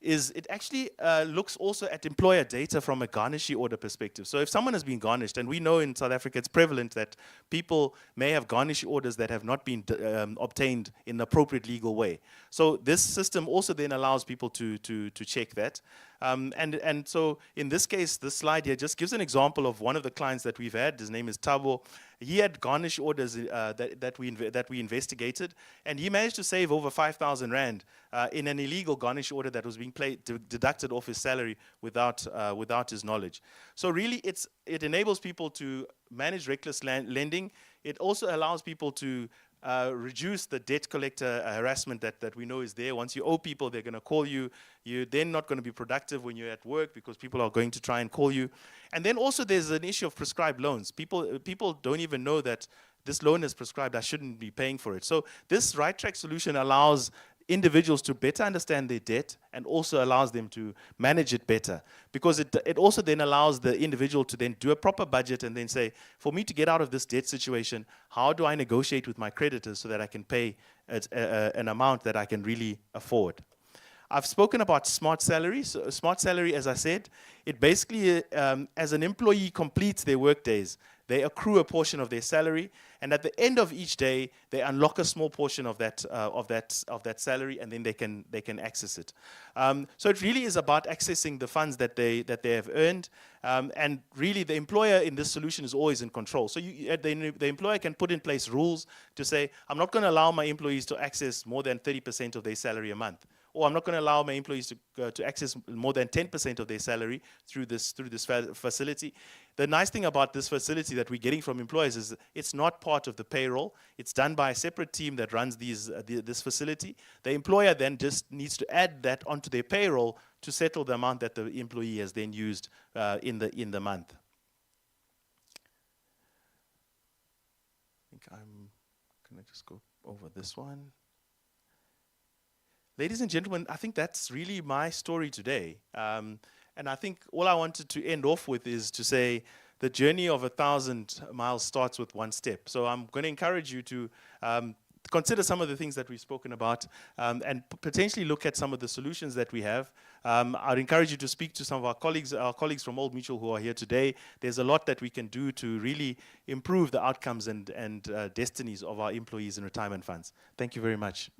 is it actually looks also at employer data from a garnishee order perspective. So if someone has been garnished, and we know in South Africa it's prevalent that people may have garnishee orders that have not been obtained in the appropriate legal way. So this system also then allows people to check that. And so in this case, this slide here just gives an example of one of the clients that we've had. His name is Tabo. He had garnish orders that we investigated, and he managed to save over 5,000 rand in an illegal garnish order that was being deducted off his salary without his knowledge. So really, it enables people to manage reckless lending. It also allows people to reduce the debt collector harassment that we know is there. Once you owe people, they're going to call you. You're then not going to be productive when you're at work because people are going to try and call you. And then also there's an issue of prescribed loans. People don't even know that this loan is prescribed. I shouldn't be paying for it. So this Right Track solution allows individuals to better understand their debt and also allows them to manage it better, because it also then allows the individual to then do a proper budget and then say, for me to get out of this debt situation, how do I negotiate with my creditors so that I can pay an amount that I can really afford? I've spoken about smart salary. So smart salary, as I said, it basically, as an employee completes their work days, they accrue a portion of their salary, and at the end of each day, they unlock a small portion of that salary, and then they can access it. So it really is about accessing the funds that they have earned, and really the employer in this solution is always in control. So the employer can put in place rules to say, I'm not going to allow my employees to access more than 30% of their salary a month. Or I'm not going to allow my employees to access more than 10% of their salary through this facility. The nice thing about this facility that we're getting from employers is it's not part of the payroll. It's done by a separate team that runs this facility. The employer then just needs to add that onto their payroll to settle the amount that the employee has then used in the month. I think I'm going to just go over this one. Ladies and gentlemen, I think that's really my story today. And I think all I wanted to end off with is to say the journey of 1,000 miles starts with one step. So I'm going to encourage you to consider some of the things that we've spoken about and potentially look at some of the solutions that we have. I'd encourage you to speak to some of our colleagues from Old Mutual who are here today. There's a lot that we can do to really improve the outcomes and destinies of our employees in retirement funds. Thank you very much.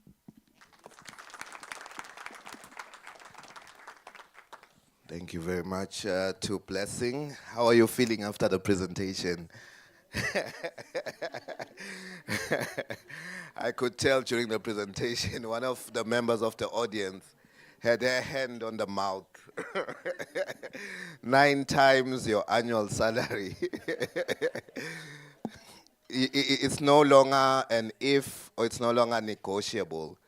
Thank you very much to Blessing. How are you feeling after the presentation? I could tell during the presentation, one of the members of the audience had their hand on the mouth. 9 times your annual salary. It's no longer an if, or it's no longer negotiable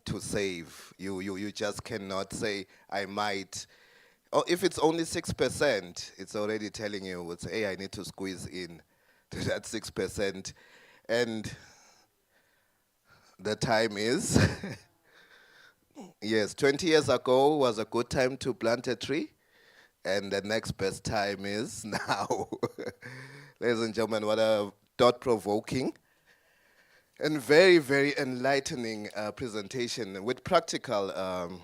to save. You just cannot say, I might. Or if it's only 6%, it's already telling you, it's, hey, I need to squeeze in to that 6%. And the time is, yes, 20 years ago was a good time to plant a tree. And the next best time is now. Ladies and gentlemen, what a thought-provoking and very, very enlightening presentation with practical.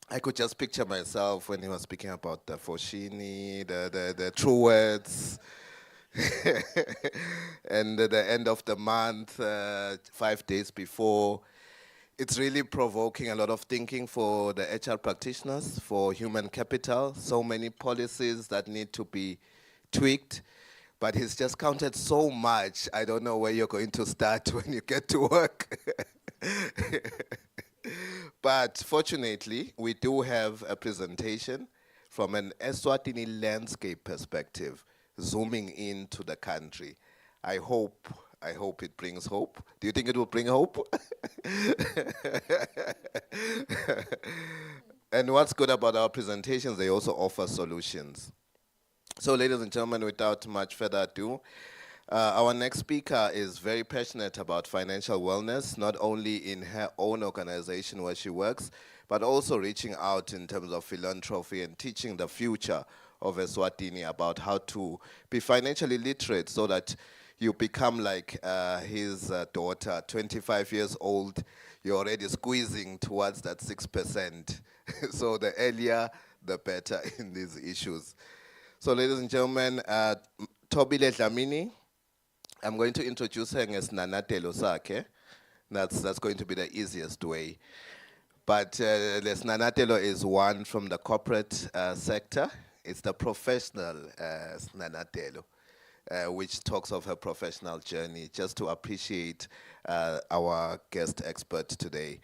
I could just picture myself when he was speaking about the Foshini, the true words, and at the end of the month, 5 days before. It's really provoking a lot of thinking for the HR practitioners, for human capital. So many policies that need to be tweaked. But he's just counted so much. I don't know where you're going to start when you get to work. But fortunately, we do have a presentation from an Eswatini landscape perspective, zooming into the country. I hope it brings hope. Do you think it will bring hope? And what's good about our presentations, they also offer solutions. So ladies and gentlemen, without much further ado, our next speaker is very passionate about financial wellness, not only in her own organization where she works, but also reaching out in terms of philanthropy and teaching the future of Eswatini about how to be financially literate so that you become like his daughter, 25 years old, you're already squeezing towards that 6%. So the earlier, the better in these issues. So ladies and gentlemen, Tobile Dlamini, I'm going to introduce her as Nanatelo Sake. That's going to be the easiest way. But Les Nanatelo is one from the corporate sector. It's the professional Nanatelo, which talks of her professional journey, just to appreciate our guest expert today.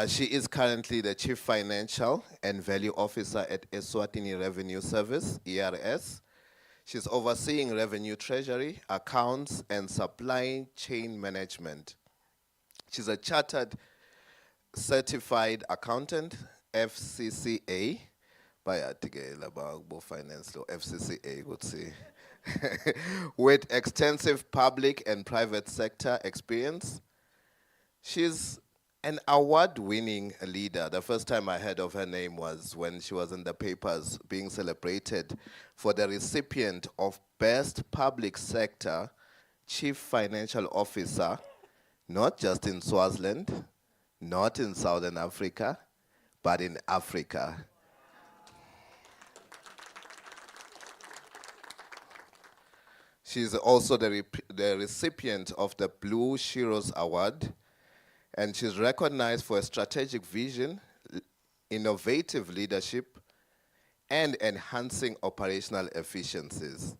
She is currently the Chief Financial and Value Officer at Eswatini Revenue Service, ERS. She's overseeing revenue treasury, accounts, and supply chain management. She's a chartered certified accountant, FCCA, by finance law, FCCA would say, with extensive public and private sector experience. She's an award-winning leader. The first time I heard of her name was when she was in the papers being celebrated for the recipient of Best Public Sector Chief Financial Officer, not just in Swaziland, not in Southern Africa, but in Africa. She's also the recipient of the Blue Shiros Award, and she's recognized for a strategic vision, innovative leadership, and enhancing operational efficiencies.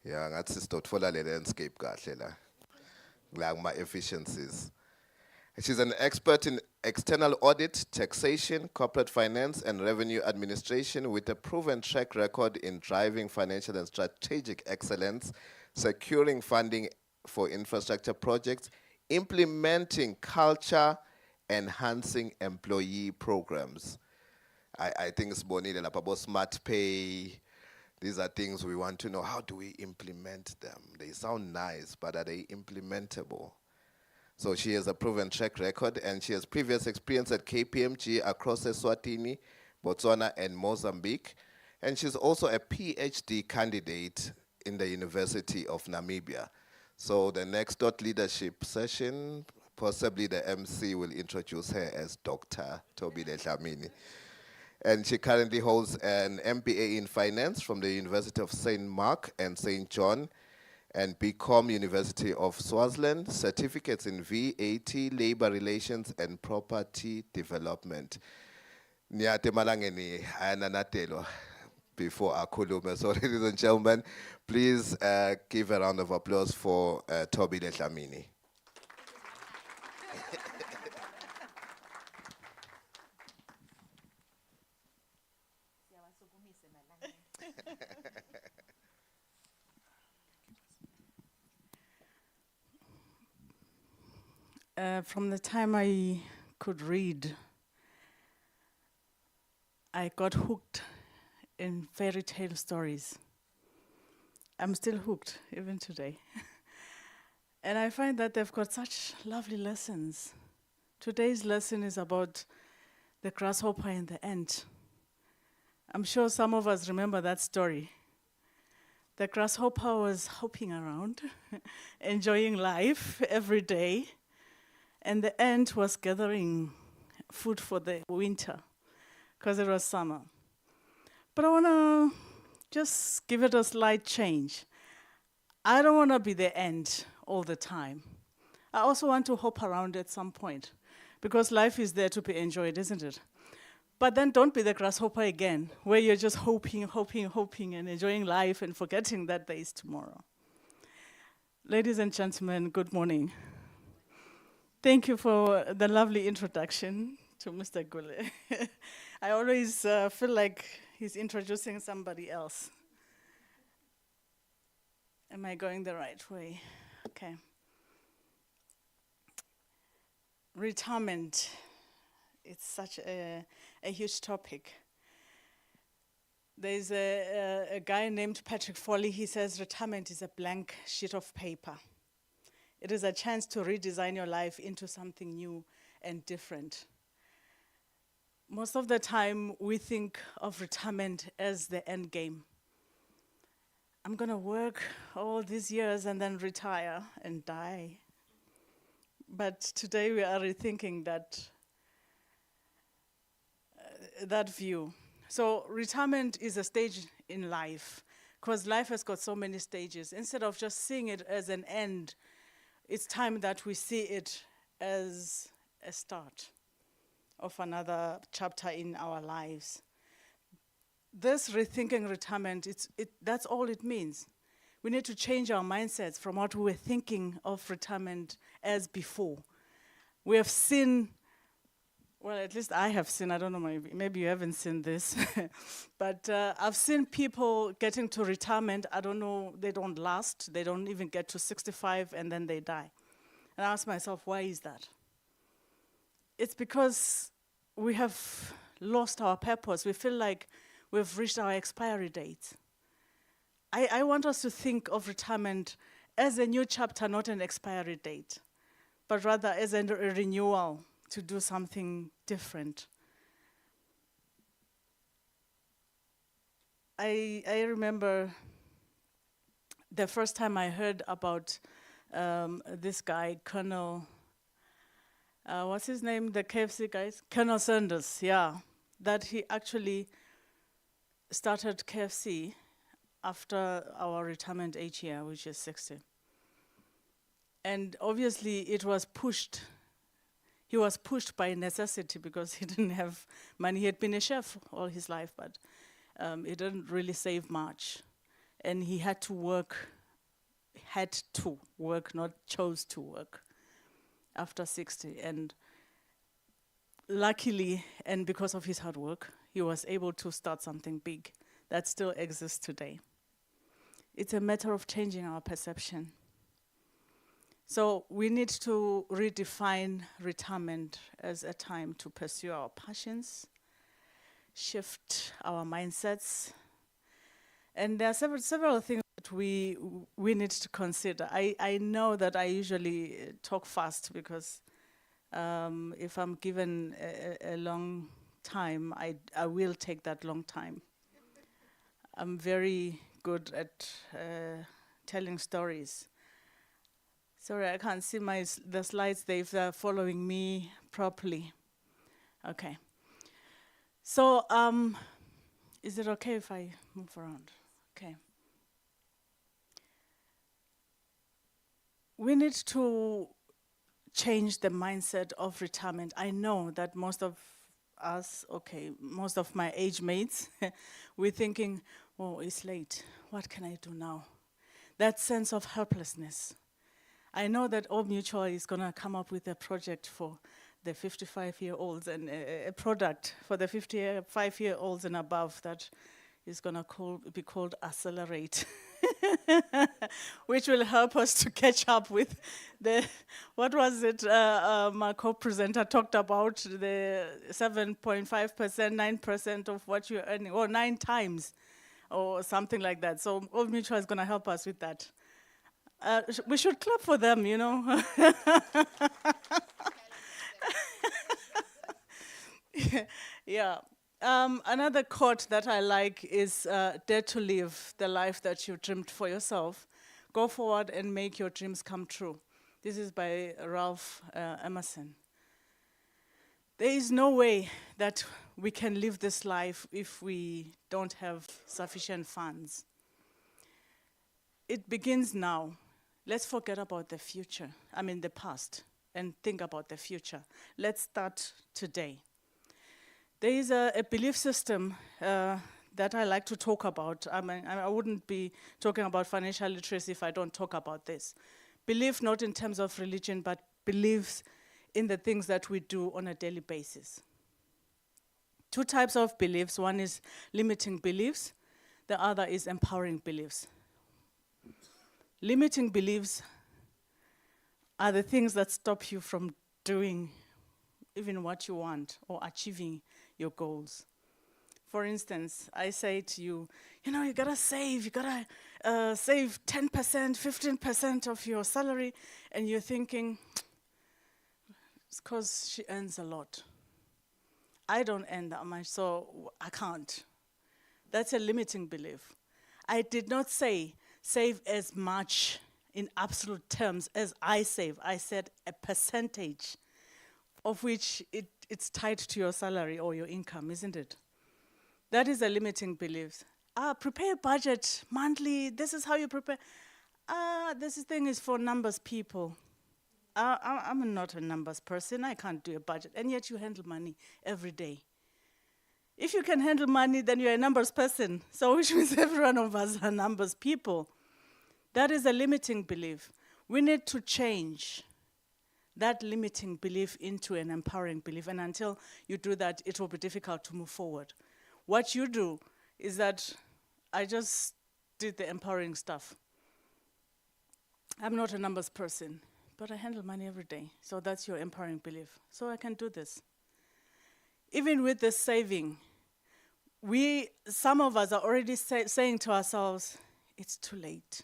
Yeah, that's the landscape efficiencies. She's an expert in external audit, taxation, corporate finance, and revenue administration with a proven track record in driving financial and strategic excellence, securing funding for infrastructure projects, implementing culture, enhancing employee programs. I think it's bonita about smart pay. These are things we want to know. How do we implement them? They sound nice, but are they implementable? So she has a proven track record, and she has previous experience at KPMG across Eswatini, Botswana, and Mozambique. And she's also a PhD candidate in the University of Namibia. So the next thought leadership session, possibly the MC will introduce her as Dr. Tobile Dlamini. And she currently holds an MBA in finance from the University of St. Mark and St. John, and BCom University of Swaziland, certificates in VAT, labor relations, and property development. Nyate malangeni, Nanatelo. before akhulume. So ladies and gentlemen, please give a round of applause for Toby Dlamini. From the time I could read, I got hooked in fairy tale stories. I'm still hooked, even today. And I find that they've got such lovely lessons. Today's lesson is about the grasshopper and the ant. I'm sure some of us remember that story. The grasshopper was hopping around, enjoying life every day, and the ant was gathering food for the winter, because it was summer. But I want to just give it a slight change. I don't want to be the ant all the time. I also want to hop around at some point, because life is there to be enjoyed, isn't it? But then don't be the grasshopper again, where you're just hoping, and enjoying life and forgetting that there is tomorrow. Ladies and gentlemen, good morning. Thank you for the lovely introduction to Mr. Gule. I always feel like he's introducing somebody else. Am I going the right way? Okay. Retirement. It's such a huge topic. There's a guy named Patrick Foley. He says retirement is a blank sheet of paper. It is a chance to redesign your life into something new and different. Most of the time, we think of retirement as the end game. I'm going to work all these years and then retire and die. But today we are rethinking that view. So retirement is a stage in life, because life has got so many stages. Instead of just seeing it as an end, it's time that we see it as a start of another chapter in our lives. This rethinking retirement, that's all it means. We need to change our mindsets from what we were thinking of retirement as before. We have seen, well, at least I have seen, I don't know, maybe you haven't seen this, but I've seen people getting to retirement, I don't know, they don't last, they don't even get to 65 and then they die. And I ask myself, why is that? It's because we have lost our purpose. We feel like we've reached our expiry date. I want us to think of retirement as a new chapter, not an expiry date, but rather as a renewal to do something different. I remember the first time I heard about this guy, Colonel, what's his name, the KFC guys? Colonel Sanders, yeah, that he actually started KFC after our retirement age here, which is 60. And obviously it was pushed. He was pushed by necessity because he didn't have money. He had been a chef all his life, but he didn't really save much. And he had to work, not chose to work after 60. And luckily, and because of his hard work, he was able to start something big that still exists today. It's a matter of changing our perception. So we need to redefine retirement as a time to pursue our passions, shift our mindsets, and there are several things that we need to consider. I know that I usually talk fast because if I'm given a long time, I will take that long time. I'm very good at telling stories. Sorry, I can't see the slides if they're following me properly. Okay. So, is it okay if I move around? Okay. We need to change the mindset of retirement. I know that most of us, okay, most of my age mates, we're thinking, oh, it's late. What can I do now? That sense of helplessness. I know that Old Mutual is going to come up with a project for the 55-year-olds and a product for the 55-year-olds and above that is going to be called Accelerate, which will help us to catch up with what was it my co-presenter talked about, the 7.5%, 9% of what you're earning, or 9 times, or something like that. So Old Mutual is going to help us with that. We should clap for them, you know. Yeah. Another quote that I like is, dare to live the life that you dreamed for yourself. Go forward and make your dreams come true. This is by Ralph Emerson. There is no way that we can live this life if we don't have sufficient funds. It begins now. Let's forget about the future, the past, and think about the future. Let's start today. There is a belief system that I like to talk about. I wouldn't be talking about financial literacy if I don't talk about this. Belief not in terms of religion, but beliefs in the things that we do on a daily basis. 2 types of beliefs. One is limiting beliefs. The other is empowering beliefs. Limiting beliefs are the things that stop you from doing even what you want or achieving your goals. For instance, I say to you, you gotta save, save 10%, 15% of your salary, and you're thinking, it's because she earns a lot. I don't earn that much, so I can't. That's a limiting belief. I did not say save as much in absolute terms as I save. I said a percentage of which it's tied to your salary or your income, isn't it? That is a limiting belief. Prepare a budget monthly. This is how you prepare. This thing is for numbers people. I'm not a numbers person. I can't do a budget. And yet you handle money every day. If you can handle money, then you're a numbers person. So which means every one of us are numbers people. That is a limiting belief. We need to change that limiting belief into an empowering belief. And until you do that, it will be difficult to move forward. What you do is that I just did the empowering stuff. I'm not a numbers person, but I handle money every day. So that's your empowering belief. So I can do this. Even with the saving, some of us are already saying to ourselves, it's too late.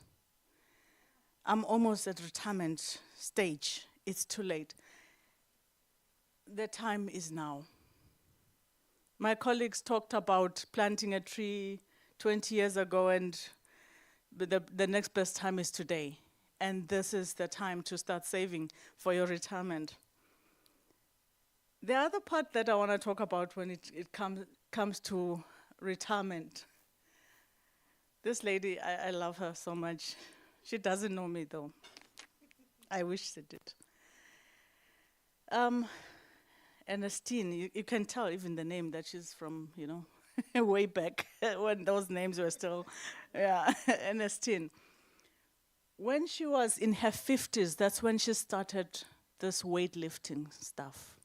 I'm almost at retirement stage. It's too late. The time is now. My colleagues talked about planting a tree 20 years ago, and the next best time is today. And this is the time to start saving for your retirement. The other part that I want to talk about when it comes to retirement, this lady, I love her so much. She doesn't know me, though. I wish she did. Ernestine, you can tell even the name that she's from, way back when those names were still, Ernestine. When she was in her 50s, that's when she started this weightlifting stuff.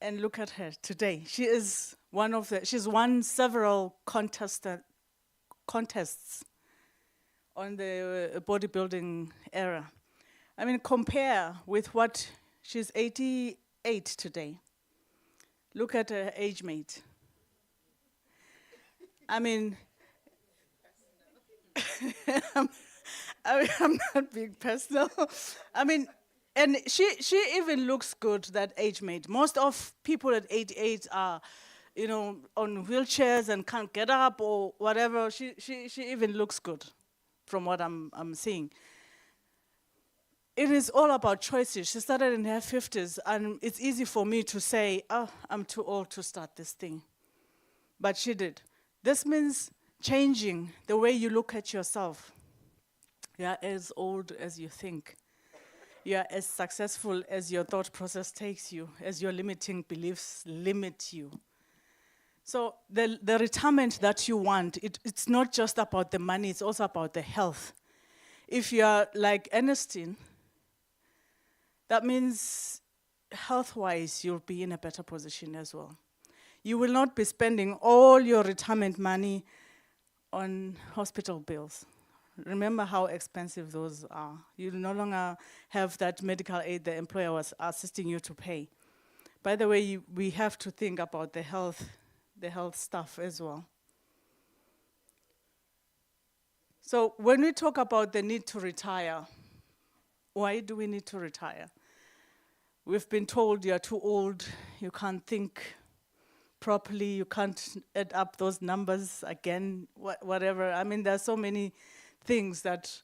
And look at her today. She's won several contests on the bodybuilding era. Compare with what she's 88 today. Look at her age mate. I'm not being personal. And she even looks good, that age mate. Most of people at 88 are, on wheelchairs and can't get up or whatever. She even looks good, from what I'm seeing. It is all about choices. She started in her 50s, and it's easy for me to say, I'm too old to start this thing. But she did. This means changing the way you look at yourself. You're as old as you think. you are as successful as your thought process takes you, as your limiting beliefs limit you. So the retirement that you want, it's not just about the money, it's also about the health. If you are like Ernestine, that means health-wise, you'll be in a better position as well. You will not be spending all your retirement money on hospital bills. Remember how expensive those are. You no longer have that medical aid the employer was assisting you to pay. By the way, we have to think about the health stuff as well. So when we talk about the need to retire, why do we need to retire? We've been told you're too old, you can't think properly, you can't add up those numbers again, whatever. I mean, there's so many things that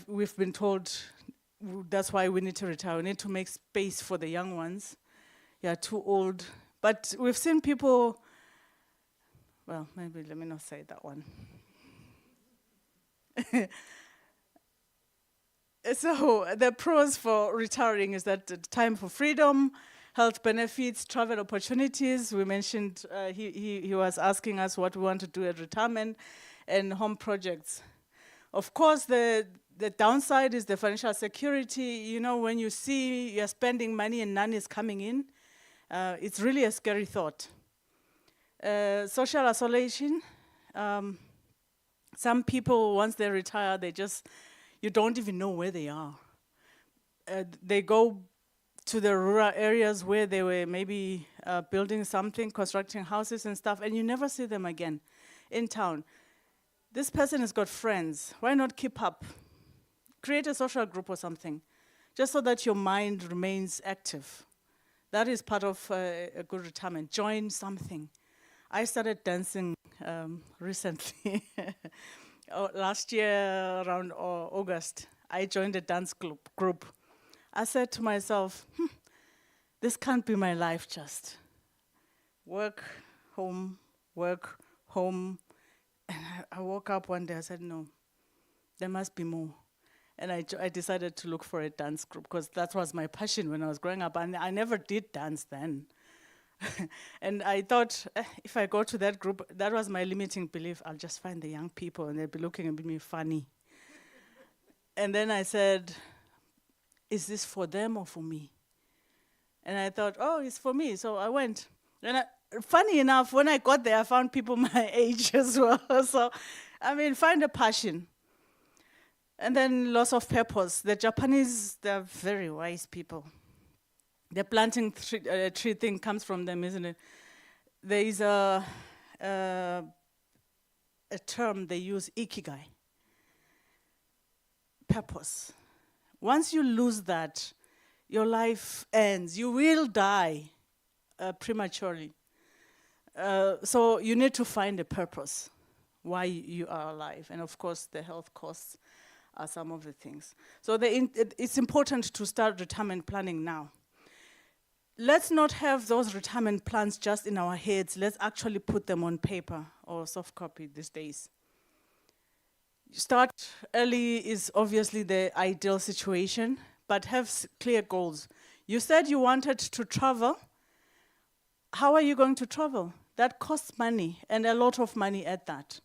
we've been told that's why we need to retire. We need to make space for the young ones. You're too old. But we've seen people, well, maybe let me not say that one. So the pros for retiring is that time for freedom, health benefits, travel opportunities. We mentioned, he was asking us what we want to do at retirement, and home projects. Of course, the downside is the financial security. You know, when you see you're spending money and none is coming in, it's really a scary thought. Social isolation. Some people, once they retire, you don't even know where they are. They go to the rural areas where they were maybe building something, constructing houses and stuff, and you never see them again in town. This person has got friends. Why not keep up? Create a social group or something, just so that your mind remains active. That is part of a good retirement. Join something. I started dancing recently. Last year, around August, I joined a dance group. I said to myself, this can't be my life just. Work, home, work, home. And I woke up one day, I said, no, there must be more. And I decided to look for a dance group because that was my passion when I was growing up. And I never did dance then. And I thought, if I go to that group, that was my limiting belief. I'll just find the young people and they'll be looking at me funny. And then I said, is this for them or for me? And I thought, oh, it's for me. So I went. And funny enough, when I got there, I found people my age as well. So, I mean, find a passion. And then loss of purpose. The Japanese, they're very wise people. The planting tree thing comes from them, isn't it? There is a term they use, ikigai. Purpose. Once you lose that, your life ends. You will die prematurely. So you need to find a purpose, why you are alive. And of course, the health costs are some of the things. So it's important to start retirement planning now. Let's not have those retirement plans just in our heads. Let's actually put them on paper or soft copy these days. Start early is obviously the ideal situation, but have clear goals. You said you wanted to travel. How are you going to travel? That costs money, and a lot of money at that.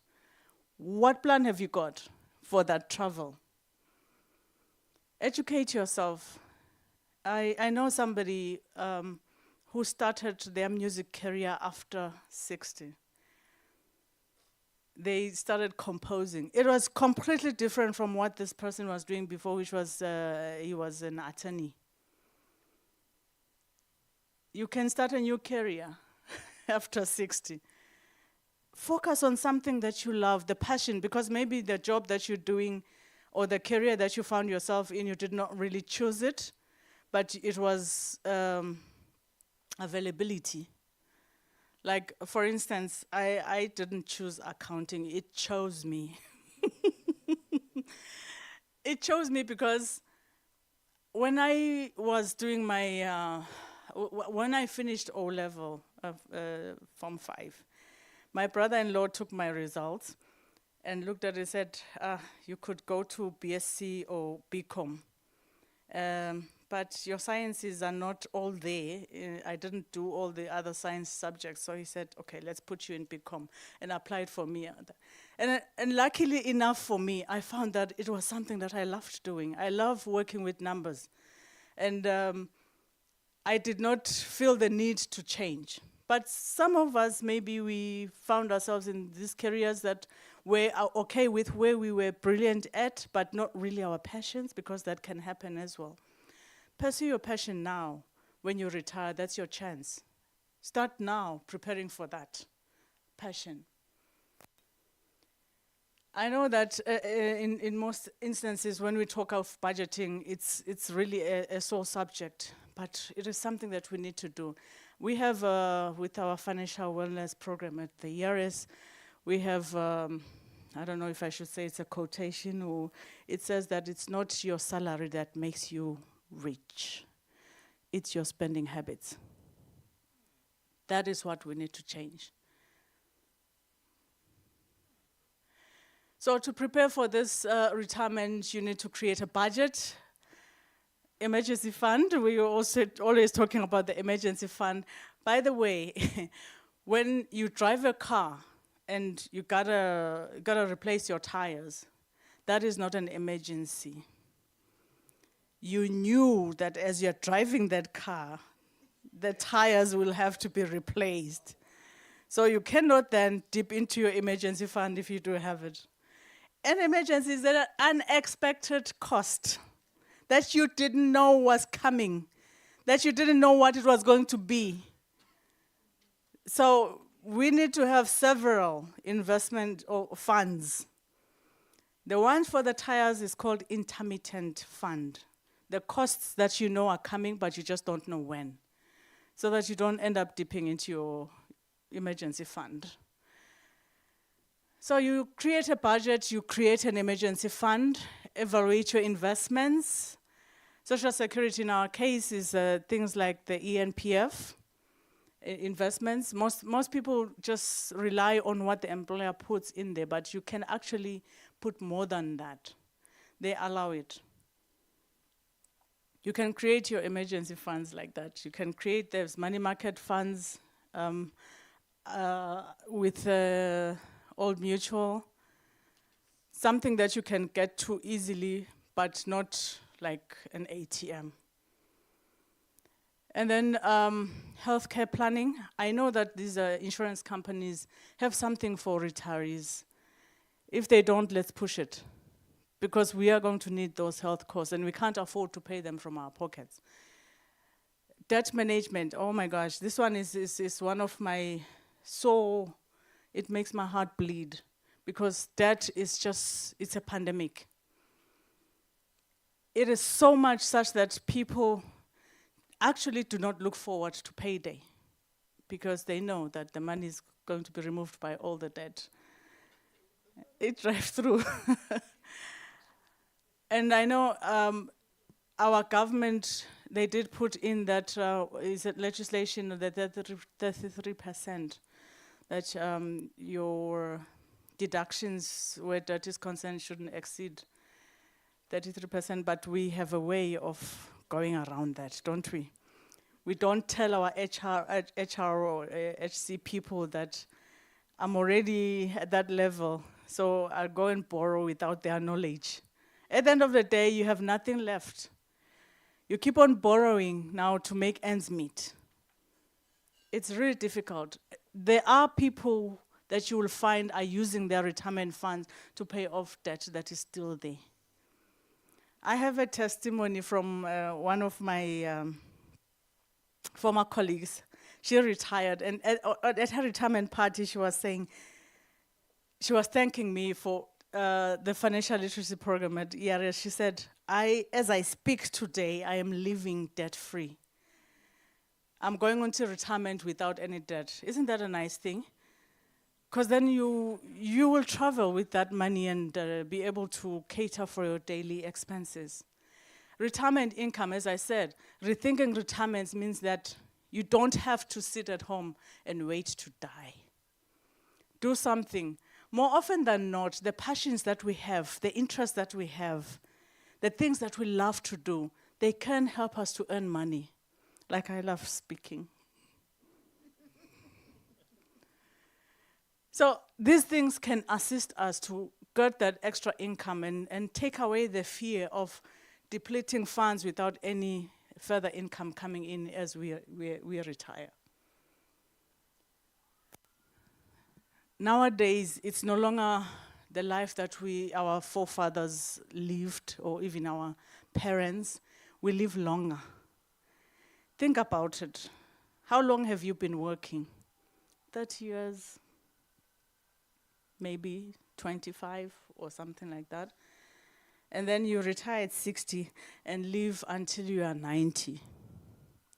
What plan have you got for that travel? Educate yourself. I know somebody who started their music career after 60. They started composing. It was completely different from what this person was doing before, which was he was an attorney. You can start a new career after 60. Focus on something that you love, the passion, because maybe the job that you're doing or the career that you found yourself in, you did not really choose it, but it was availability. Like, for instance, I didn't choose accounting, it chose me. It chose me because when I was doing my, when I finished O-level, Form 5, my brother-in-law took my results and looked at it and said, you could go to BSc or BCom. but your sciences are not all there. I didn't do all the other science subjects, so he said, okay, let's put you in BCom, and applied for me. And luckily enough for me, I found that it was something that I loved doing. I love working with numbers. And I did not feel the need to change. But some of us, maybe we found ourselves in these careers that were okay with where we were brilliant at, but not really our passions, because that can happen as well. Pursue your passion now. When you retire, that's your chance. Start now preparing for that passion. I know that in most instances when we talk of budgeting, it's really a sore subject, but it is something that we need to do. We have, with our financial wellness program at the ERS, we have, I don't know if I should say it's a quotation, or it says that it's not your salary that makes you rich. It's your spending habits. That is what we need to change. So to prepare for this retirement, you need to create a budget, emergency fund. We are also always talking about the emergency fund. By the way, when you drive a car and you gotta replace your tires, that is not an emergency. You knew that as you're driving that car, the tires will have to be replaced. So you cannot then dip into your emergency fund if you do have it. An emergency is an unexpected cost that you didn't know was coming, that you didn't know what it was going to be. So we need to have several investment or funds. The one for the tires is called intermittent fund. The costs that you know are coming, but you just don't know when, so that you don't end up dipping into your emergency fund. So you create a budget, you create an emergency fund, evaluate your investments. Social Security in our case is things like the ENPF investments. Most people just rely on what the employer puts in there, but you can actually put more than that. They allow it. You can create your emergency funds like that. You can create those money market funds with Old Mutual, something that you can get to easily, but not like an ATM. And then healthcare planning. I know that these insurance companies have something for retirees. If they don't, let's push it, because we are going to need those health costs, and we can't afford to pay them from our pockets. Debt management, oh my gosh, this one is one of my it makes my heart bleed, because debt is just, it's a pandemic. It is so much such that people actually do not look forward to payday, because they know that the money is going to be removed by all the debt. It drives through. And I know our government, they did put in that, is it legislation, that 33%, that your deductions where debt is concerned shouldn't exceed 33%, but we have a way of going around that, don't we? We don't tell our HR or HC people that I'm already at that level, so I'll go and borrow without their knowledge. At the end of the day, you have nothing left. You keep on borrowing now to make ends meet. It's really difficult. There are people that you will find are using their retirement funds to pay off debt that is still there. I have a testimony from one of my former colleagues. She retired, and at her retirement party, she was thanking me for the financial literacy program at ERS. She said, as I speak today, I am living debt-free. I'm going on to retirement without any debt. Isn't that a nice thing? Because then you will travel with that money and be able to cater for your daily expenses. Retirement income, as I said, rethinking retirement means that you don't have to sit at home and wait to die. Do something. More often than not, the passions that we have, the interests that we have, the things that we love to do, They can help us to earn money. Like I love speaking. So these things can assist us to get that extra income and take away the fear of depleting funds without any further income coming in as we retire. Nowadays, it's no longer the life that our forefathers lived, or even our parents. We live longer. Think about it. How long have you been working? 30 years, maybe 25 or something like that. And then you retire at 60 and live until you are 90.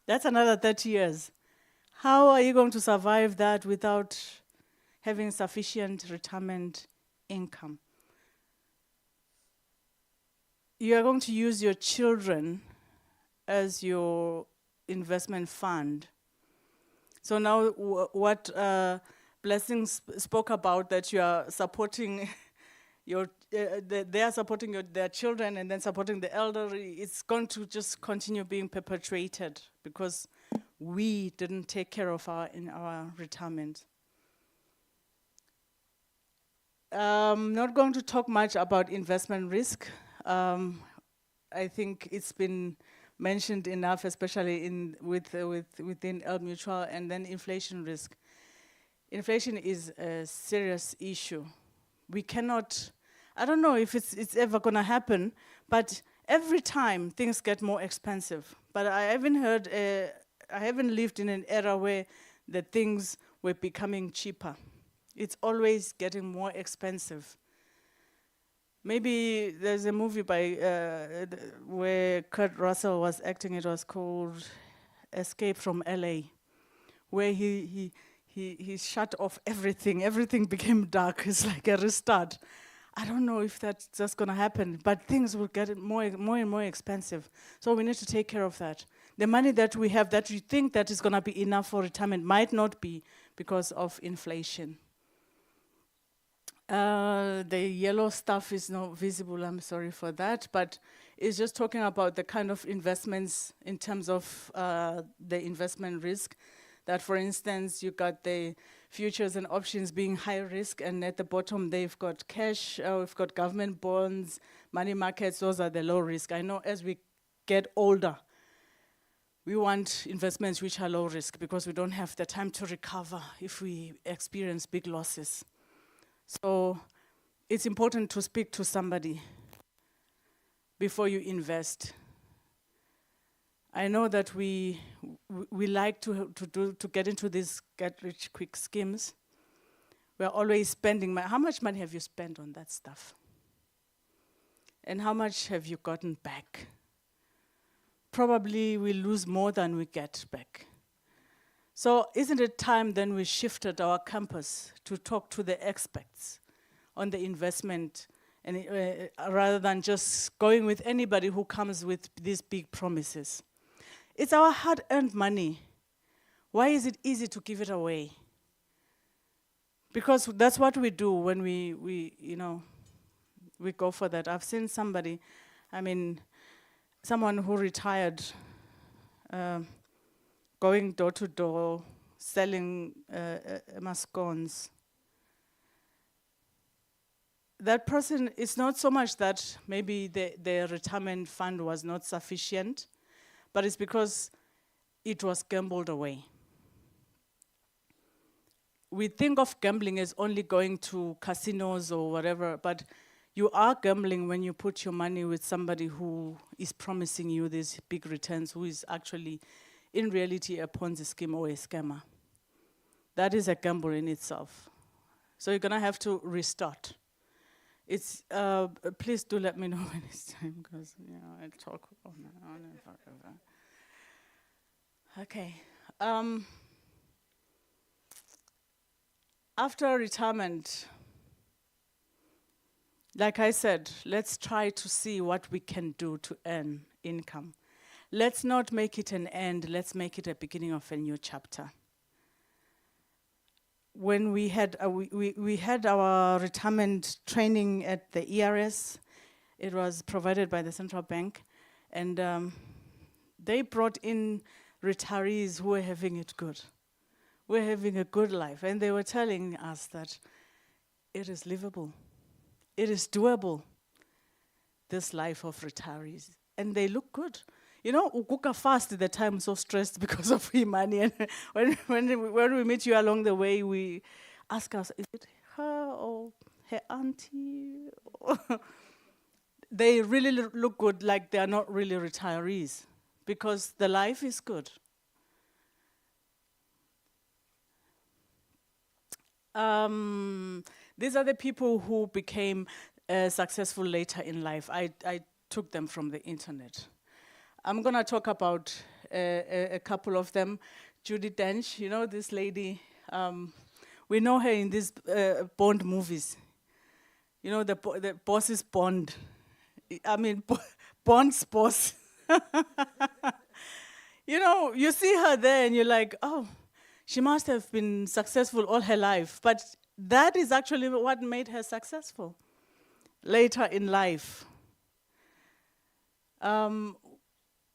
That's another 30 years. How are you going to survive that without having sufficient retirement income? You are going to use your children as your investment fund. So now what Blessings spoke about, that you are supporting they are supporting their children and then supporting the elderly, it's going to just continue being perpetuated because we didn't take care of in our retirement. Not going to talk much about investment risk. I think it's been mentioned enough, especially within El Mutual, and then inflation risk. Inflation is a serious issue. We cannot, I don't know if it's ever going to happen, but every time things get more expensive. But I haven't lived in an era where the things were becoming cheaper. It's always getting more expensive. Maybe there's a movie where Kurt Russell was acting. It was called Escape from LA, where he shut off everything. Everything became dark. It's like a restart. I don't know if that's just going to happen, but things will get more and more expensive. So we need to take care of that. The money that we have that we think that is going to be enough for retirement might not be because of inflation. The yellow stuff is not visible, I'm sorry for that, but it's just talking about the kind of investments in terms of the investment risk. That, for instance, you got the futures and options being high risk, and at the bottom they've got cash, we've got government bonds, money markets, those are the low risk. I know as we get older, we want investments which are low risk because we don't have the time to recover if we experience big losses. So it's important to speak to somebody before you invest. I know that we like to get into these get-rich-quick schemes. We're always spending money. How much money have you spent on that stuff? And how much have you gotten back? Probably we lose more than we get back. So isn't it time then we shifted our campus to talk to the experts on the investment, and rather than just going with anybody who comes with these big promises? It's our hard-earned money. Why is it easy to give it away? Because that's what we do when we go for that. I've seen somebody, someone who retired, going door to door, selling mascones. That person, it's not so much that maybe their retirement fund was not sufficient, but it's because it was gambled away. We think of gambling as only going to casinos or whatever, but you are gambling when you put your money with somebody who is promising you these big returns, who is actually, in reality, a Ponzi scheme or a scammer. That is a gamble in itself. So you're gonna have to restart. It's please do let me know when it's time, because I'll talk on and forever. Okay. After retirement, like I said, let's try to see what we can do to earn income. Let's not make it an end, let's make it a beginning of a new chapter. When we had our retirement training at the ERS, it was provided by the central bank, And they brought in retirees who were having it good. We're having a good life. And they were telling us that it is livable. It is doable, this life of retirees. And they look good. You know, ukuka fast at the time, so stressed because of money. And when we meet you along the way, we ask us, is it her or her auntie? They really look good, like they are not really retirees, because the life is good. These are the people who became successful later in life. I took them from the internet. I'm going to talk about a couple of them. Judi Dench, you know this lady. We know her in these Bond movies. You know, the boss is Bond. I mean, Bond's boss. You know, you see her there and you're like, oh, she must have been successful all her life. But that is actually what made her successful later in life.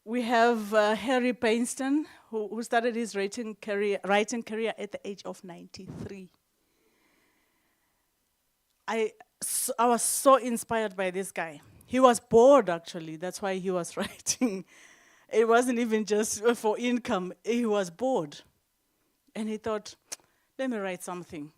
We have Harry Painston, who started his writing career at the age of 93. I was so inspired by this guy. He was bored, actually. That's why he was writing. It wasn't even just for income. He was bored. And he thought, let me write something.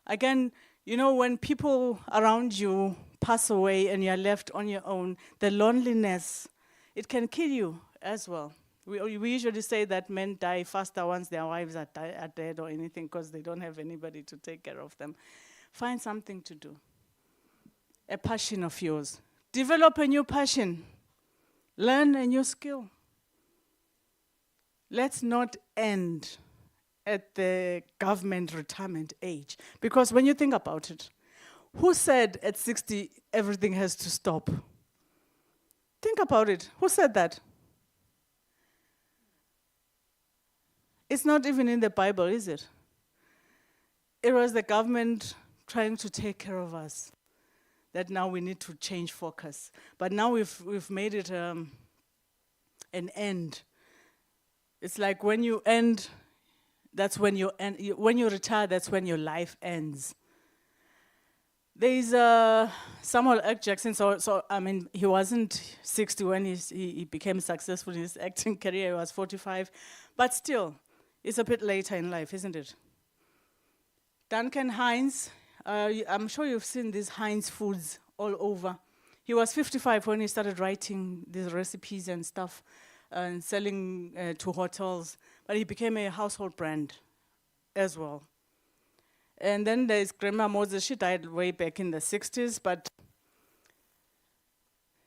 Again, you know, when people around you pass away and you're left on your own, the loneliness, it can kill you as well. We usually say that men die faster once their wives are dead or anything because they don't have anybody to take care of them. Find something to do. A passion of yours. Develop a new passion. Learn a new skill. Let's not end at the government retirement age. Because when you think about it, who said at 60 everything has to stop? Think about it. Who said that? It's not even in the Bible, is it? It was the government trying to take care of us, that now we need to change focus. But now we've made it an end. It's like when you end, that's when you end. When you retire, that's when your life ends. There is Samuel L. Jackson. So I mean, he wasn't 60 when he became successful in his acting career. He was 45, but still, it's a bit later in life, isn't it? Duncan Hines. I'm sure you've seen these Heinz foods all over. He was 55 when he started writing these recipes and stuff and selling to hotels, but he became a household brand as well. And then there's Grandma Moses. She died way back in the 60s, but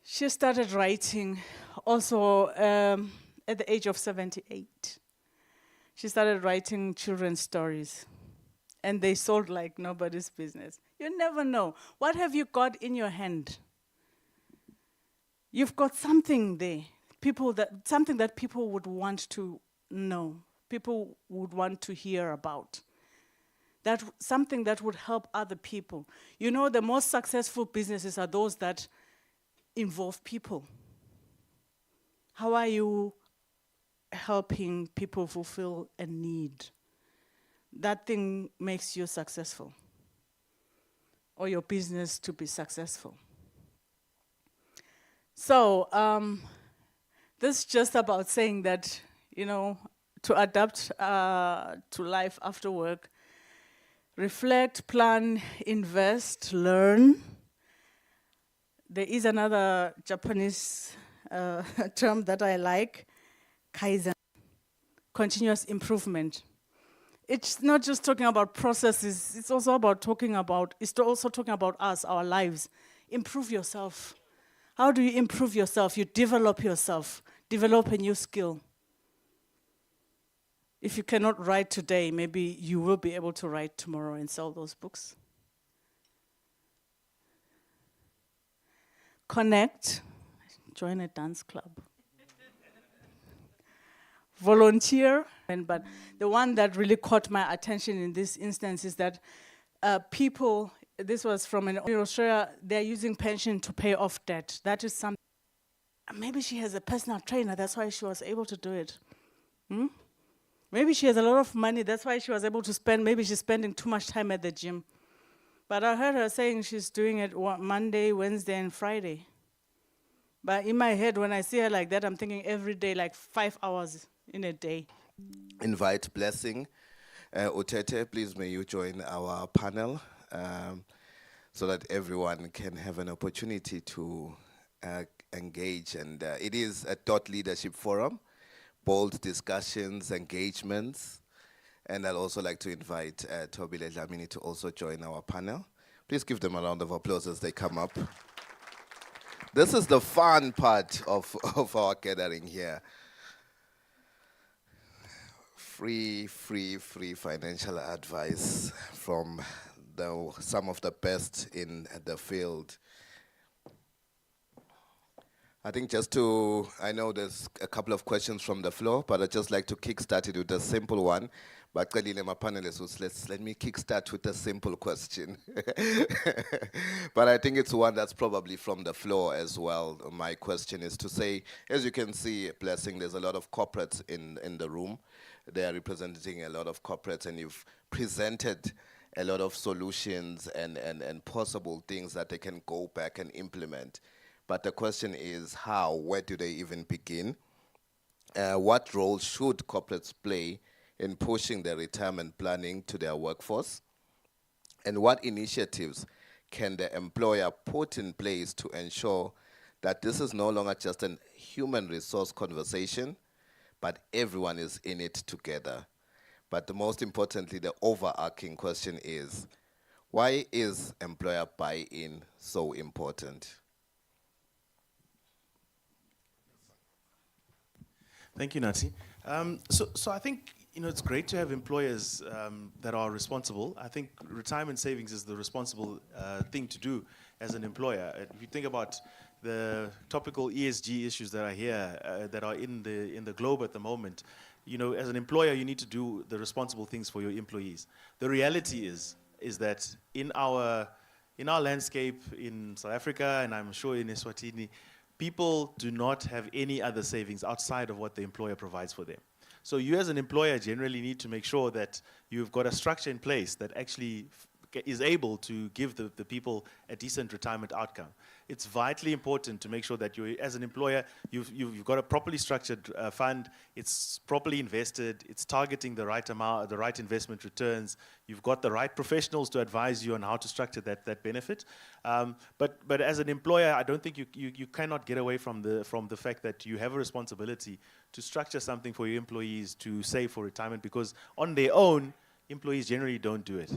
she started writing also at the age of 78. She started writing children's stories. And they sold like nobody's business. You never know. What have you got in your hand? You've got something there. Something that people would want to know. People would want to hear about. Something that would help other people. You know, the most successful businesses are those that involve people. How are you helping people fulfill a need? That thing makes you successful, or your business to be successful. So this is just about saying that, you know, to adapt to life after work, reflect, plan, invest, learn. There is another Japanese term that I like, kaizen, continuous improvement. It's not just talking about processes, it's also talking about us, our lives. Improve yourself. How do you improve yourself? You develop yourself, develop a new skill. If you cannot write today, maybe you will be able to write tomorrow and sell those books. Connect, join a dance club. Volunteer. But the one that really caught my attention in this instance is that people, this was from in Australia, they're using pension to pay off debt. That is something Maybe she has a personal trainer, that's why she was able to do it. Maybe she has a lot of money, that's why she was able to spend, maybe she's spending too much time at the gym. But I heard her saying she's doing it Monday, Wednesday, and Friday. But in my head, when I see her like that, I'm thinking every day, like 5 hours in a day. Invite Blessing. Utete, please may you join our panel so that everyone can have an opportunity to engage. And it is a thought leadership forum, bold discussions, engagements. And I'd also like to invite Tobile Dlamini to also join our panel. Please give them a round of applause as they come up. This is the fun part of our gathering here. Free financial advice from some of the best in the field. I think I know there's a couple of questions from the floor, but I'd just like to kickstart it with a simple one. But my panelists, let me kickstart with a simple question. But I think it's one that's probably from the floor as well. My question is to say, as you can see, Blessing, there's a lot of corporates in the room. They are representing a lot of corporates, and you've presented a lot of solutions and possible things that they can go back and implement. But the question is how? Where do they even begin? What role should corporates play in pushing their retirement planning to their workforce? And what initiatives can the employer put in place to ensure that this is no longer just a human resource conversation, but everyone is in it together? But the most importantly, the overarching question is, why is employer buy-in so important? Thank you, Nancy. So I think it's great to have employers that are responsible. I think retirement savings is the responsible thing to do as an employer. If you think about the topical ESG issues that are here, that are in the globe at the moment, as an employer, you need to do the responsible things for your employees. The reality is that in our landscape in South Africa, and I'm sure in Eswatini, people do not have any other savings outside of what the employer provides for them. So you as an employer generally need to make sure that you've got a structure in place that actually is able to give the people a decent retirement outcome. It's vitally important to make sure that you, as an employer, you've got a properly structured fund, it's properly invested, it's targeting the right amount, the right investment returns, you've got the right professionals to advise you on how to structure that benefit. But as an employer, I don't think you cannot get away from the fact that you have a responsibility to structure something for your employees to save for retirement, because on their own, employees generally don't do it.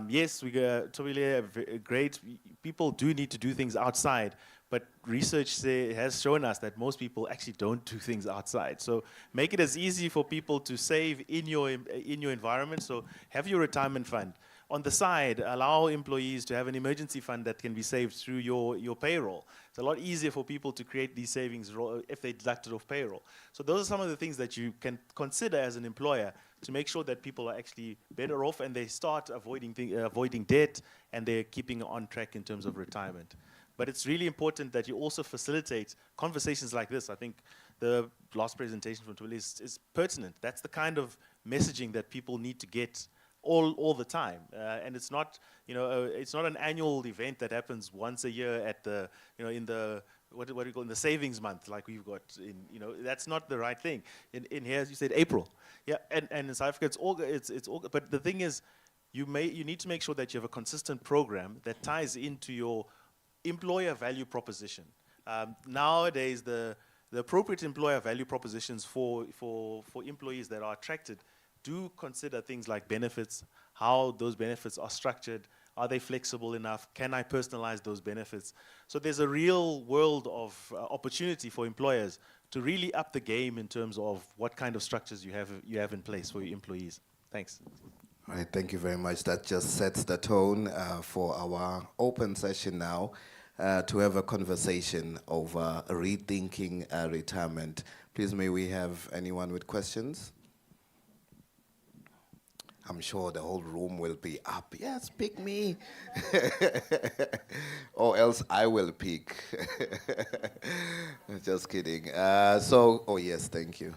Yes, great. People do need to do things outside, but research has shown us that most people actually don't do things outside. So make it as easy for people to save in your environment. So have your retirement fund. On the side, allow employees to have an emergency fund that can be saved through your payroll. It's a lot easier for people to create these savings if they deduct it off payroll. So those are some of the things that you can consider as an employer to make sure that people are actually better off and they start avoiding debt and they're keeping on track in terms of retirement. But it's really important that you also facilitate conversations like this. I think the last presentation from Twilly is pertinent. That's the kind of messaging that people need to get all the time, and it's not it's not an annual event that happens once a year at the in the what do you call in the savings month like we've got in that's not the right thing. In here, as you said, April, yeah, and in South Africa it's August. But the thing is, you need to make sure that you have a consistent program that ties into your employer value proposition. Nowadays, the appropriate employer value propositions for employees that are attracted do consider things like benefits, how those benefits are structured, are they flexible enough, can I personalize those benefits? So there's a real world of opportunity for employers to really up the game in terms of what kind of structures you have in place for your employees. Thanks. All right, thank you very much. That just sets the tone for our open session now to have a conversation over rethinking retirement. Please, may we have anyone with questions? I'm sure the whole room will be up. Yes, pick me. Or else I will pick. Just kidding. Oh yes, thank you.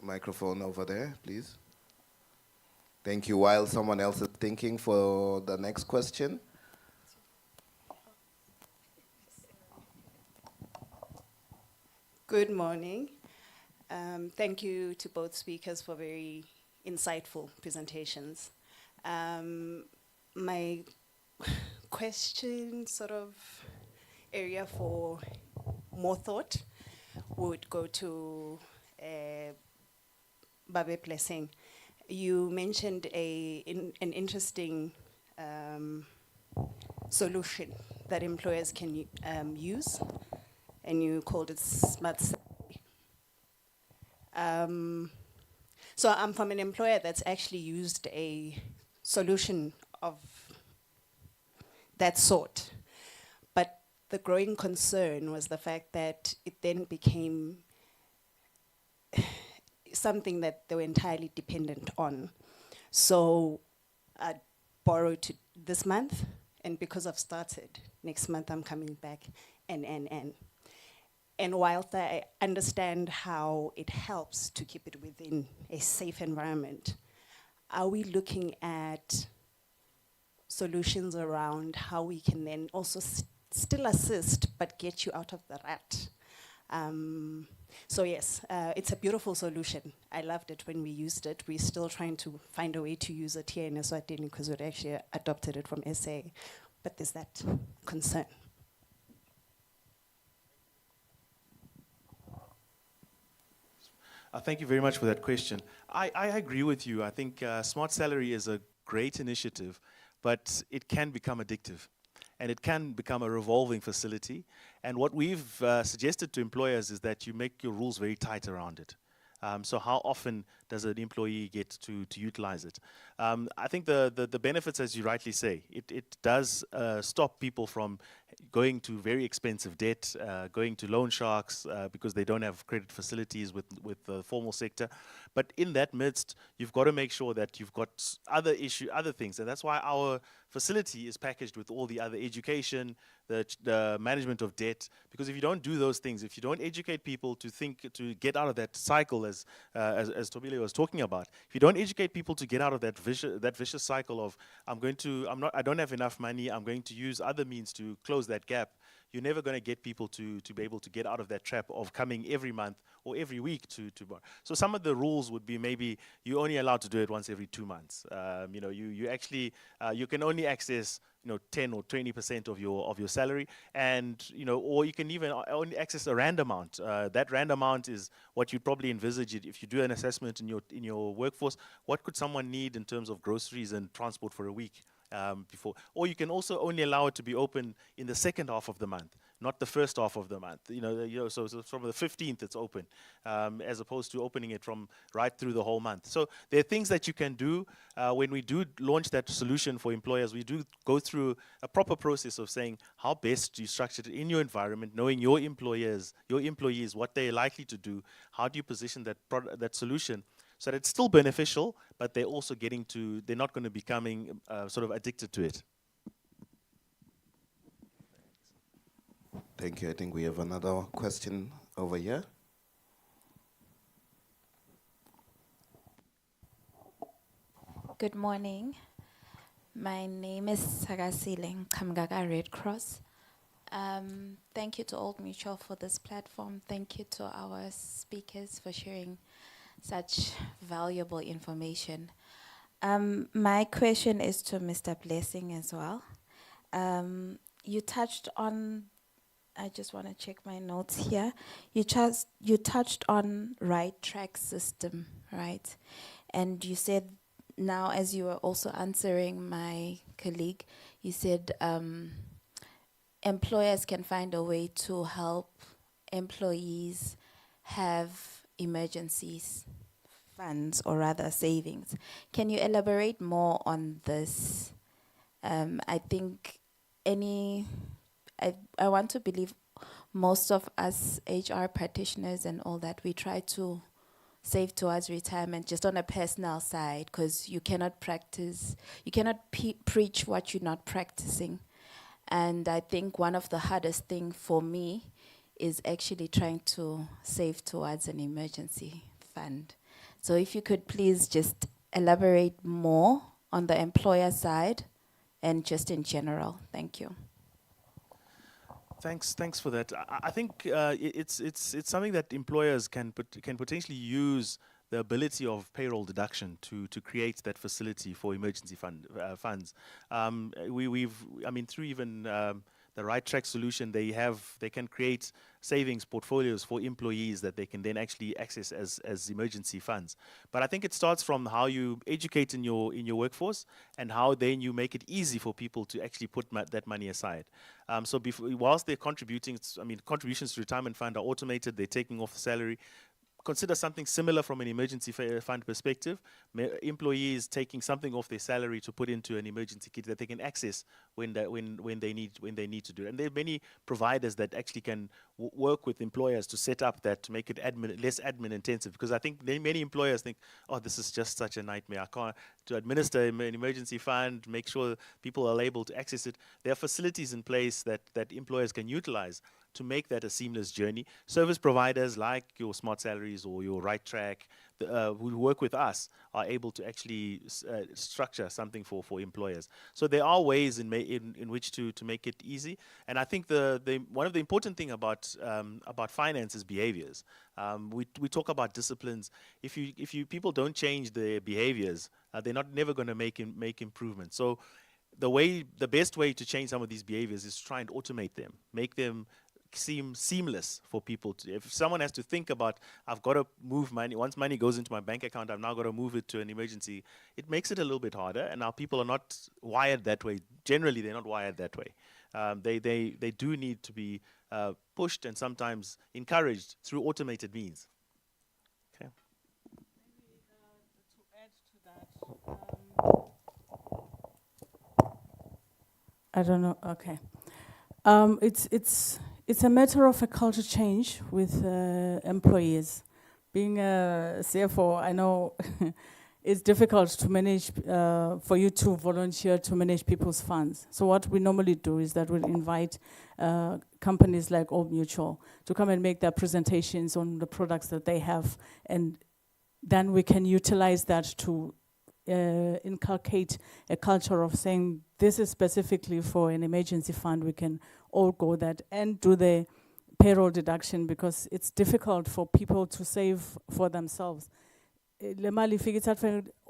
Microphone over there, please. Thank you. While someone else is thinking for the next question. Good morning. Thank you to both speakers for very insightful presentations. My question, sort of area for more thought, would go to Babe Blessing. You mentioned an interesting solution that employers can use, and you called it smart. So I'm from an employer that's actually used a solution of that sort. But the growing concern was the fact that it then became something that they were entirely dependent on. So I borrowed to this month, and because I've started, next month I'm coming back, and. And whilst I understand how it helps to keep it within a safe environment, are we looking at solutions around how we can then also still assist but get you out of the rat? So yes, it's a beautiful solution. I loved it when we used it. We're still trying to find a way to use it here in Eswatini because we'd actually adopted it from SA, but there's that concern. Thank you very much for that question. I agree with you. I think Smart Salary is a great initiative, but it can become addictive. And it can become a revolving facility. And what we've suggested to employers is that you make your rules very tight around it. So how often does an employee get to utilize it? I think the benefits, as you rightly say, it does stop people from going to very expensive debt, going to loan sharks because they don't have credit facilities with the formal sector. But in that midst, you've got to make sure that you've got other things. And that's why our facility is packaged with all the other education, the management of debt. Because if you don't do those things, if you don't educate people to get out of that cycle, as Tobile was talking about, if you don't educate people to get out of that vicious cycle of I don't have enough money, I'm going to use other means to close that gap, you're never going to get people to be able to get out of that trap of coming every month or every week to borrow. So some of the rules would be maybe you're only allowed to do it once every 2 months. You actually you can only access 10 or 20% of your salary, and or you can even only access a rand amount. That rand amount is what you'd probably envisage it if you do an assessment in your workforce. What could someone need in terms of groceries and transport for a week? Before, or you can also only allow it to be open in the second half of the month, not the first half of the month. So from the 15th it's open, as opposed to opening it from right through the whole month. So there are things that you can do when we do launch that solution for employers. We do go through a proper process of saying how best do you structure it in your environment, knowing your employees, what they're likely to do. How do you position that solution so that it's still beneficial, but they're also they're not going to becoming sort of addicted to it. Thank you. I think we have another question over here. Good morning. My name is Sagasile Kamgaga Red Cross. Thank you to Old Mutual for this platform. Thank you to our speakers for sharing such valuable information. My question is to Mr. Blessing as well. You touched on, I just want to check my notes here. You touched on right track system, right? And you said now, as you were also answering my colleague, you said employers can find a way to help employees have emergencies funds, or rather savings. Can you elaborate more on this? I think I want to believe most of us HR practitioners and all that, we try to save towards retirement just on a personal side, because you cannot preach what you're not practicing. And I think one of the hardest thing for me is actually trying to save towards an emergency fund. So if you could please just elaborate more on the employer side and just in general. Thank you. Thanks for that. I think it's something that employers can potentially use the ability of payroll deduction to create that facility for emergency funds. Through even the right track solution, they can create savings portfolios for employees that they can then actually access as emergency funds. But I think it starts from how you educate in your workforce and how then you make it easy for people to actually put that money aside. So whilst they're contributing, contributions to retirement fund are automated, they're taking off the salary. Consider something similar from an emergency fund perspective. Employees taking something off their salary to put into an emergency kit that they can access when they need to do it. And there are many providers that actually can work with employers to set up that, to make it less admin intensive. Because I think many employers think, oh, this is just such a nightmare. I can't to administer an emergency fund, make sure people are able to access it. There are facilities in place that employers can utilize to make that a seamless journey. Service providers like your Smart Salaries or your Right Track, who work with us, are able to actually structure something for employers. So there are ways in which to make it easy. And I think one of the important thing about finance is behaviors. We talk about disciplines. If people don't change their behaviors, they're never going to make improvements. So the best way to change some of these behaviors is to try and automate them, make them seem seamless for people. If someone has to think about, I've got to move money, once money goes into my bank account, I've now got to move it to an emergency, it makes it a little bit harder, and our people are not wired that way. Generally, they're not wired that way. They do need to be pushed and sometimes encouraged through automated means. Okay. Maybe to add to that, I don't know. Okay, it's a matter of a culture change with employees. Being a CFO, I know it's difficult to manage, for you to volunteer to manage people's funds. So what we normally do is that we invite companies like Old Mutual to come and make their presentations on the products that they have, and then we can utilize that to inculcate a culture of saying, this is specifically for an emergency fund, we can all go that and do the payroll deduction, because it's difficult for people to save for themselves.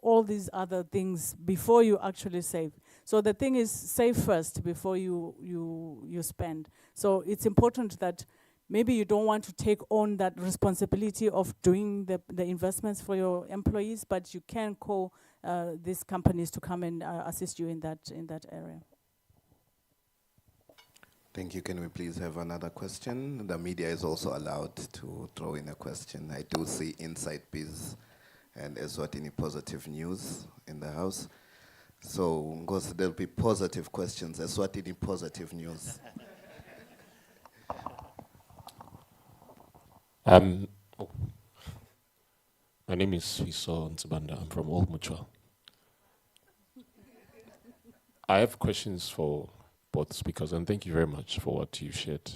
All these other things before you actually save. So the thing is, save first before you spend. So it's important that maybe you don't want to take on that responsibility of doing the investments for your employees, but you can call these companies to come and assist you in that area. Thank you. Can we please have another question? The media is also allowed to throw in a question. I do see Inside Biz and Eswatini Positive News in the house. So, Ngozi, there'll be positive questions. Eswatini Positive News. My name is Fiso Ntsibanda. I'm from Old Mutual. I have questions for both speakers, and thank you very much for what you shared.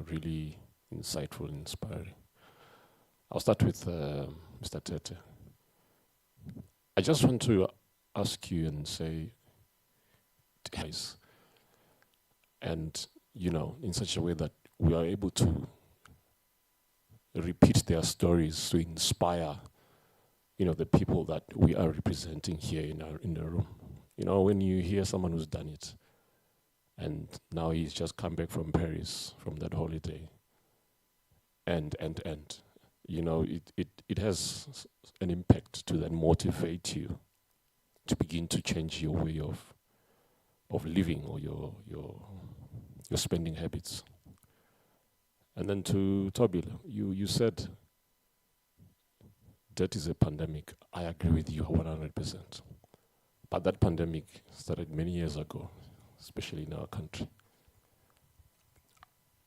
Really insightful and inspiring. I'll start with Mr. Tete. I just want to ask you and say, guys, and in such a way that we are able to repeat their stories to inspire, the people that we are representing here in the room. When you hear someone who's done it, and now he's just come back from Paris from that holiday, and it has an impact to then motivate you to begin to change your way of living or your spending habits. And then to Toby, you said that is a pandemic. I agree with you 100%. But that pandemic started many years ago, especially in our country.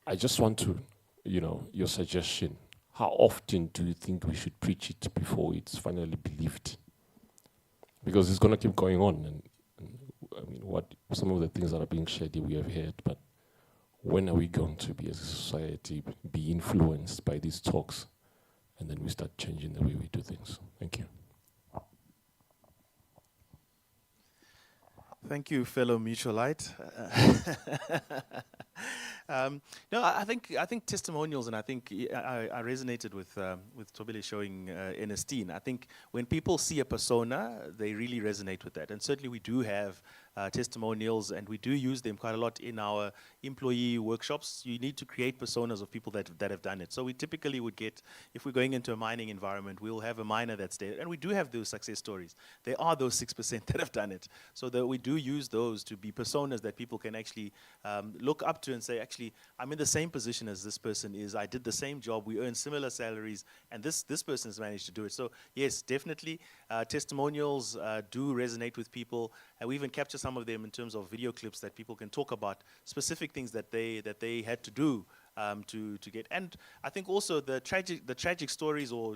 I just want to, your suggestion, how often do you think we should preach it before it's finally believed? Because it's going to keep going on. And I mean, what some of the things that are being shared here we have heard, but when are we going to be as a society be influenced by these talks, and then we start changing the way we do things? Thank you. Thank you, fellow mutualite. No, I think testimonials, and I think I resonated with Tobile showing Ernestine. I think when people see a persona, they really resonate with that, and certainly we do have testimonials, and we do use them quite a lot in our employee workshops. You need to create personas of people that have done it. So we typically would get, if we're going into a mining environment, we'll have a miner that's there, and we do have those success stories. There are those 6% that have done it. So that we do use those to be personas that people can actually look up to and say, actually, I'm in the same position as this person is. I did the same job. We earn similar salaries, and this person has managed to do it. So yes, definitely, testimonials do resonate with people, and we even capture some of them in terms of video clips that people can talk about specific things that they had to do to get. And I think also the tragic stories, or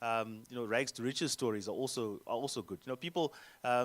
rags to riches stories are also good. People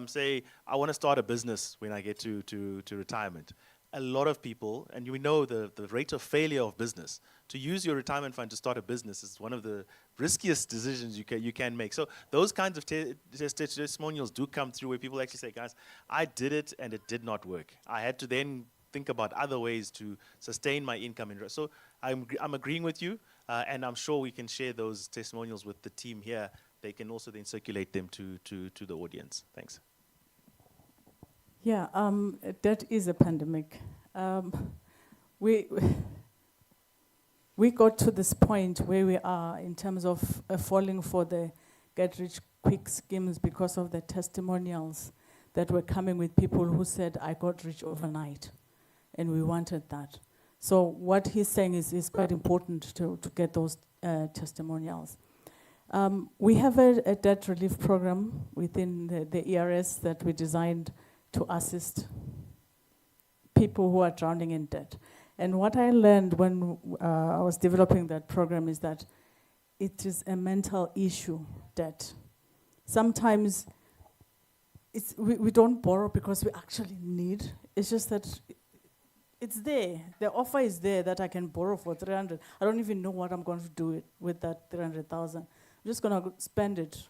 say, I want to start a business when I get to retirement. A lot of people, and we know the rate of failure of business. To use your retirement fund to start a business is one of the riskiest decisions you can make. So those kinds of testimonials do come through where people actually say, guys, I did it and it did not work. I had to then think about other ways to sustain my income. So I'm agreeing with you, and I'm sure we can share those testimonials with the team here. They can also then circulate them to the audience. Thanks. Yeah, that is a pandemic. We got to this point where we are in terms of falling for the get-rich-quick schemes because of the testimonials that were coming with people who said, I got rich overnight, and we wanted that. So what he's saying is quite important to get those testimonials. We have a debt relief program within the ERS that we designed to assist people who are drowning in debt. And what I learned when I was developing that program is that it is a mental issue, debt. Sometimes we don't borrow because we actually need. It's just that it's there. The offer is there that I can borrow for 300. I don't even know what I'm going to do with that 300,000. I'm just going to spend it,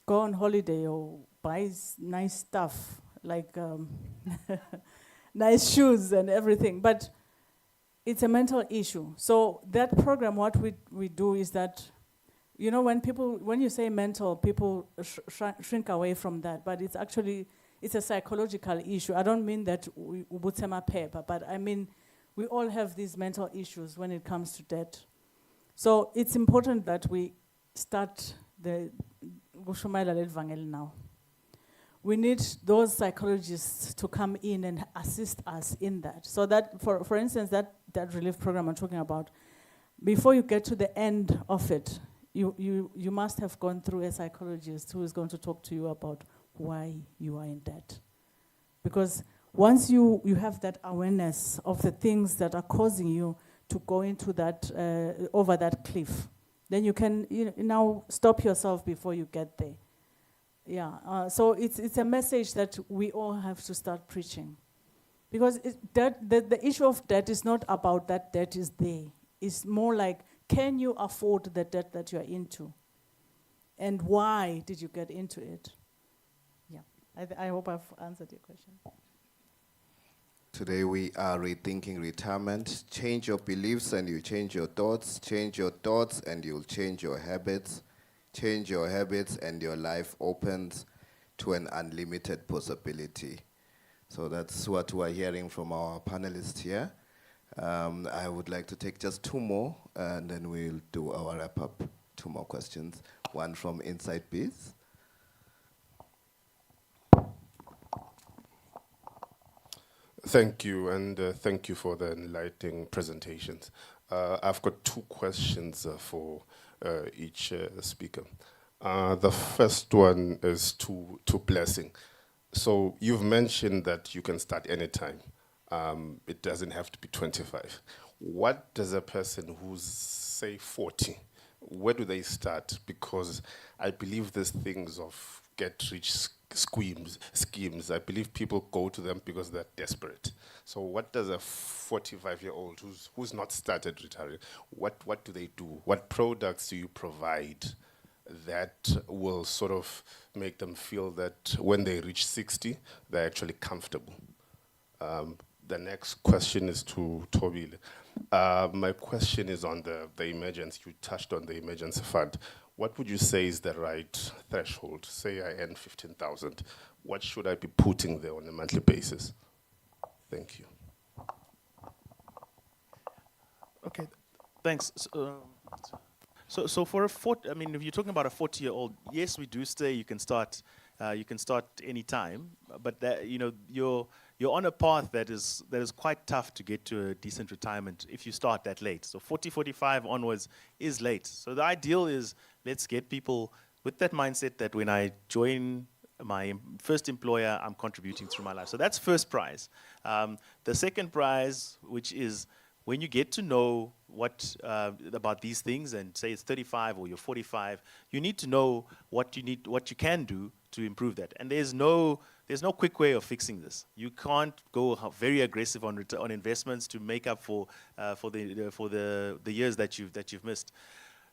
go on holiday or buy nice stuff, like nice shoes and everything. But it's a mental issue. So that program, what we do is that, when you say mental, people shrink away from that. But it's actually, it's a psychological issue. I don't mean that we ubutsema paper, but I mean we all have these mental issues when it comes to debt. So it's important that we start the Gushumaila Levangel now. We need those psychologists to come in and assist us in that. So that, for instance, that relief program I'm talking about, before you get to the end of it, you must have gone through a psychologist who is going to talk to you about why you are in debt. Because once you have that awareness of the things that are causing you to go into that, over that cliff, then you can now stop yourself before you get there. Yeah, so it's a message that we all have to start preaching. Because the issue of debt is not about that debt is there. It's more like, can you afford the debt that you're into? And why did you get into it? Yeah, I hope I've answered your question. Today we are rethinking retirement. Change your beliefs and you change your thoughts. Change your thoughts and you'll change your habits. Change your habits and your life opens to an unlimited possibility. So that's what we're hearing from our panelists here. I would like to take just two more, and then we'll do our wrap-up. Two more questions. One from Inside Biz. Thank you, and thank you for the enlightening presentations. I've got two questions for each speaker. The first one is to Blessing. So you've mentioned that you can start anytime. It doesn't have to be 25. what does a person who's, say, 40, where do they start? Because I believe these things of get-rich schemes, I believe people go to them because they're desperate. So what does a 45-year-old who's not started retiring, what do they do? What products do you provide that will sort of make them feel that when they reach 60, they're actually comfortable? The next question is to Tobile. My question is on the emergency. You touched on the emergency fund. What would you say is the right threshold? Say I earn 15,000. What should I be putting there on a monthly basis? Thank you. Okay, thanks. So for a if you're talking about a 40-year-old, yes, we do say you can start any time, but that, you're on a path that is quite tough to get to a decent retirement if you start that late. So 40, 45 onwards is late. So the ideal is, let's get people with that mindset that when I join my first employer, I'm contributing through my life. So that's first prize. The second prize, which is when you get to know what about these things, and say it's 35 or you're 45, you need to know what you can do to improve that. And there's no quick way of fixing this. You can't go very aggressive on investments to make up for the years that you've missed.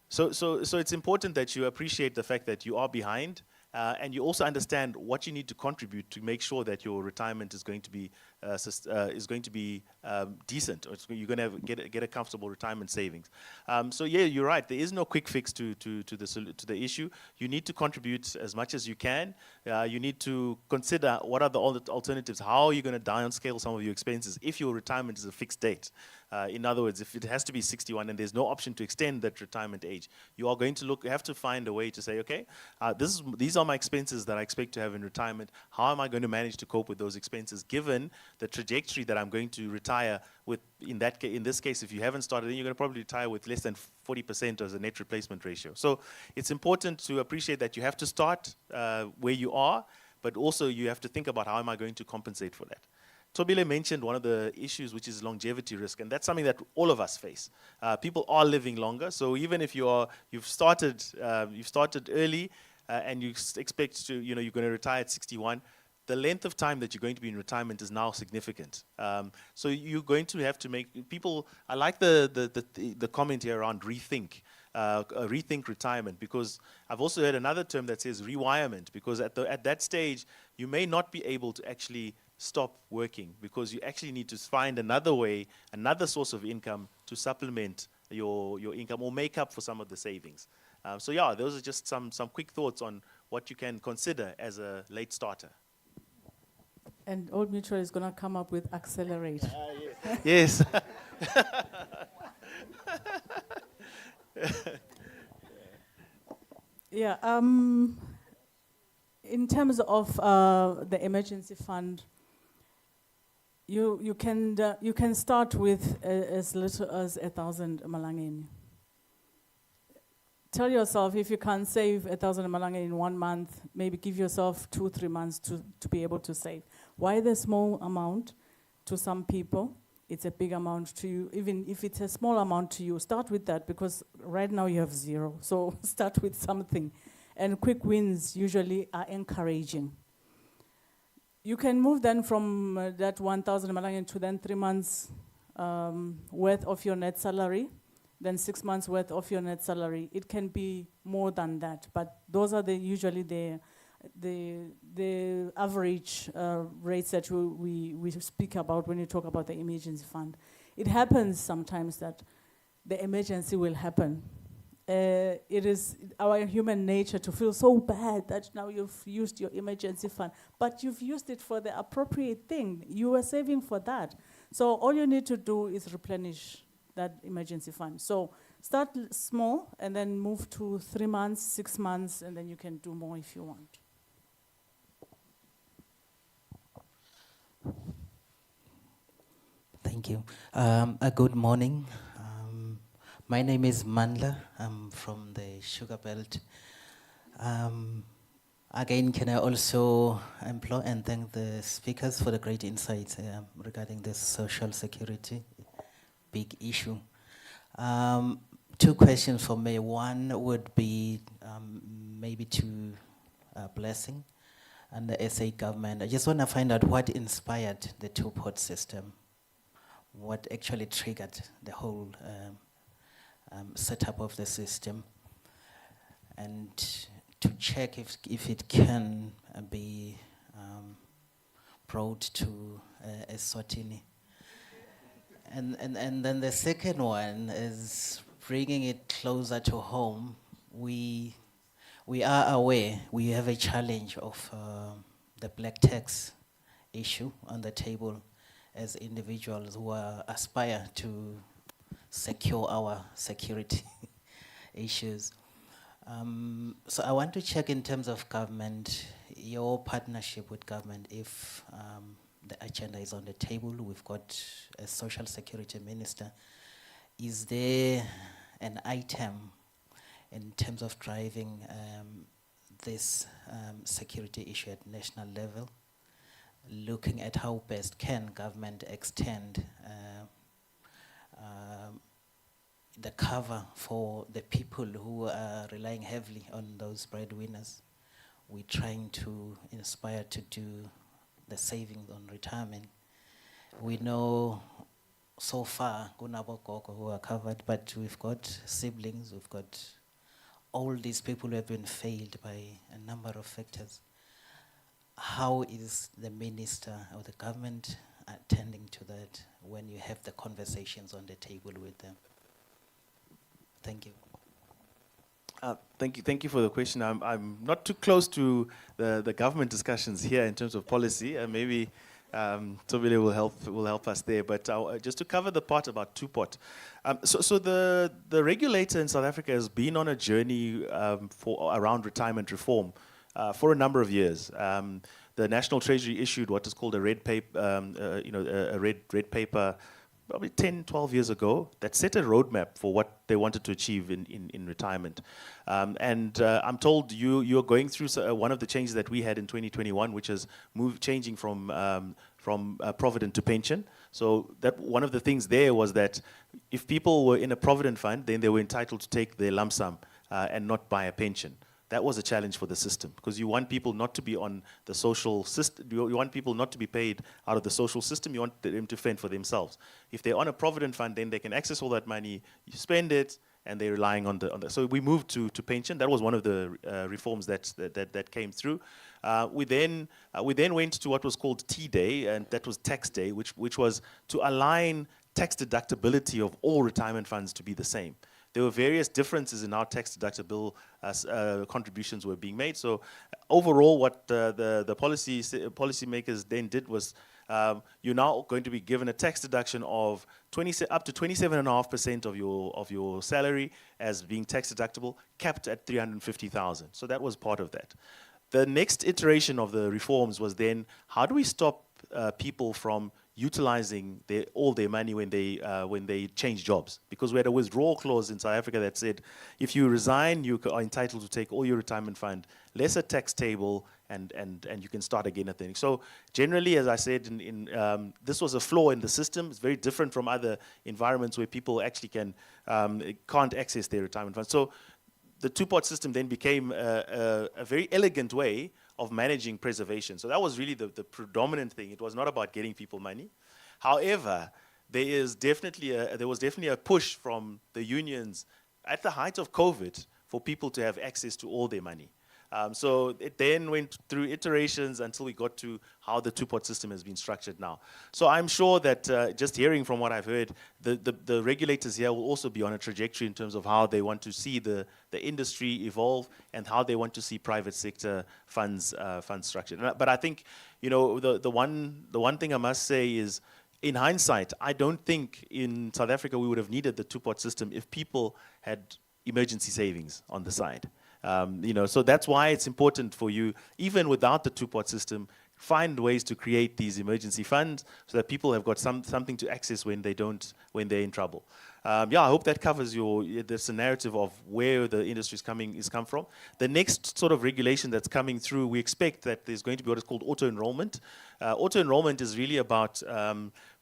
So it's important that you appreciate the fact that you are behind, and you also understand what you need to contribute to make sure that your retirement is going to be decent, or you're going to get a comfortable retirement savings. So yeah, you're right. There is no quick fix to the issue. You need to contribute as much as you can. You need to consider what are the alternatives. How are you going to downscale some of your expenses if your retirement is a fixed date? In other words, if it has to be 61 and there's no option to extend that retirement age, you are going to have to find a way to say, okay, these are my expenses that I expect to have in retirement. How am I going to manage to cope with those expenses given the trajectory that I'm going to retire with? In this case, if you haven't started, then you're going to probably retire with less than 40% as a net replacement ratio. So it's important to appreciate that you have to start where you are, but also you have to think about how am I going to compensate for that. Tobile mentioned one of the issues, which is longevity risk, and that's something that all of us face. People are living longer, so even if you've started early, and you expect to, you're going to retire at 61, the length of time that you're going to be in retirement is now significant. So you're going to have to make people. I like the comment here around rethink. Rethink retirement, because I've also heard another term that says rewirement, because at that stage you may not be able to actually stop working, because you actually need to find another way, another source of income to supplement your income or make up for some of the savings. So yeah, those are just some quick thoughts on what you can consider as a late starter. And Old Mutual is going to come up with accelerate. Yes. Yeah. In terms of the emergency fund, you can start with as little as 1,000 malangeni. Tell yourself, if you can't save 1,000 malangeni in 1 month, maybe give yourself 2-3 months to be able to save. Why the small amount? To some people, it's a big amount to you. Even if it's a small amount to you, start with that, because right now you have 0. So start with something. And quick wins usually are encouraging. You can move then from that 1,000 malangeni to then 3 months worth of your net salary, then 6 months worth of your net salary. It can be more than that, but those are usually the average rates that we speak about when you talk about the emergency fund. It happens sometimes that the emergency will happen. It is our human nature to feel so bad that now you've used your emergency fund, but you've used it for the appropriate thing. You were saving for that. So all you need to do is replenish that emergency fund. So start small and then move to 3 months, 6 months, and then you can do more if you want. Thank you. Good morning. My name is Mandla. I'm from the Sugar Belt. Again, can I also employ and thank the speakers for the great insights regarding the social security. big issue. Two questions for me. One would be maybe to Blessing and the SA government. I just want to find out what inspired the two-pot system, what actually triggered the whole setup of the system, and to check if it can be brought to Eswatini. And then the second one is bringing it closer to home. We are aware we have a challenge of the black tax issue on the table as individuals who aspire to secure our security issues. So I want to check in terms of government, your partnership with government, if the agenda is on the table. We've got a social security minister. Is there an item in terms of driving this security issue at national level, looking at how best can government extend the cover for the people who are relying heavily on those breadwinners? We're trying to inspire to do the savings on retirement. We know so far Gunabokoko who are covered, but we've got siblings, we've got all these people who have been failed by a number of factors. How is the minister or the government attending to that when you have the conversations on the table with them? Thank you. Thank you for the question. I'm not too close to the government discussions here in terms of policy. Maybe Tobile will help us there. But just to cover the part about two-pot. So the regulator in South Africa has been on a journey around retirement reform for a number of years. The National Treasury issued what is called a red paper, a red paper probably 10, 12 years ago that set a roadmap for what they wanted to achieve in retirement. I'm told you're going through one of the changes that we had in 2021, which is changing from provident to pension. So that one of the things there was that if people were in a provident fund, then they were entitled to take their lump sum and not buy a pension. That was a challenge for the system because you want people not to be on the social system. You want people not to be paid out of the social system. You want them to fend for themselves. If they're on a provident fund, then they can access all that money, you spend it, and they're relying on the. So we moved to pension. That was one of the reforms that came through. We then went to what was called T-Day, and that was tax day, which was to align tax deductibility of all retirement funds to be the same. There were various differences in how tax deductible contributions were being made. So overall, what the policymakers then did was you're now going to be given a tax deduction of up to 27.5% of your salary as being tax deductible, capped at 350,000. So that was part of that. The next iteration of the reforms was then, how do we stop people from utilizing all their money when they change jobs? Because we had a withdrawal clause in South Africa that said, if you resign, you are entitled to take all your retirement fund, lesser tax table, and you can start again at the end. So generally, as I said, this was a flaw in the system. It's very different from other environments where people actually can't access their retirement funds. So the two-pot system then became a very elegant way of managing preservation. So that was really the predominant thing. It was not about getting people money. However, there was definitely a push from the unions at the height of COVID for people to have access to all their money. So it then went through iterations until we got to how the two-pot system has been structured now. So I'm sure that just hearing from what I've heard, the regulators here will also be on a trajectory in terms of how they want to see the industry evolve and how they want to see private sector funds structured. But I think, the one thing I must say is, in hindsight, I don't think in South Africa we would have needed the two-pot system if people had emergency savings on the side. So that's why it's important for you, even without the two-pot system, find ways to create these emergency funds so that people have got something to access when they're in trouble. I hope that covers this narrative of where the industry is come from. The next sort of regulation that's coming through, we expect that there's going to be what is called auto-enrollment. Auto-enrollment is really about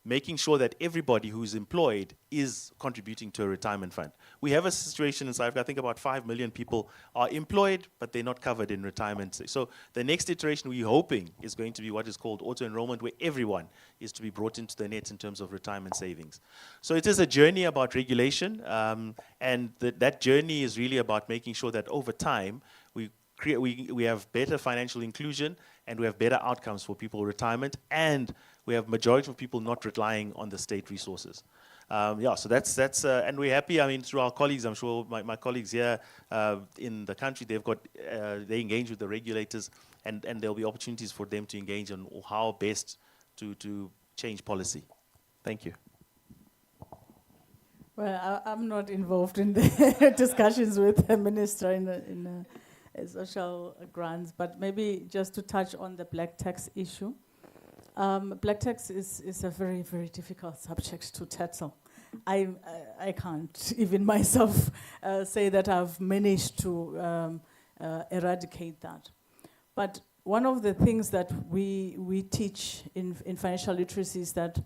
making sure that everybody who's employed is contributing to a retirement fund. We have a situation in South Africa, I think about 5 million people are employed, but they're not covered in retirement. So the next iteration we're hoping is going to be what is called auto-enrollment, where everyone is to be brought into the net in terms of retirement savings. So it is a journey about regulation, and that journey is really about making sure that over time, we have better financial inclusion and we have better outcomes for people retirement, and we have majority of people not relying on the state resources. Yeah, so that's and we're happy. I mean, through our colleagues, I'm sure my colleagues here in the country, they engage with the regulators, and there'll be opportunities for them to engage on how best to change policy. Thank you. Well, I'm not involved in the discussions with the minister in social grants, but maybe just to touch on the black tax issue. Black tax is a very, very difficult subject to tackle. I can't even myself say that I've managed to eradicate that. But one of the things that we teach in financial literacy is that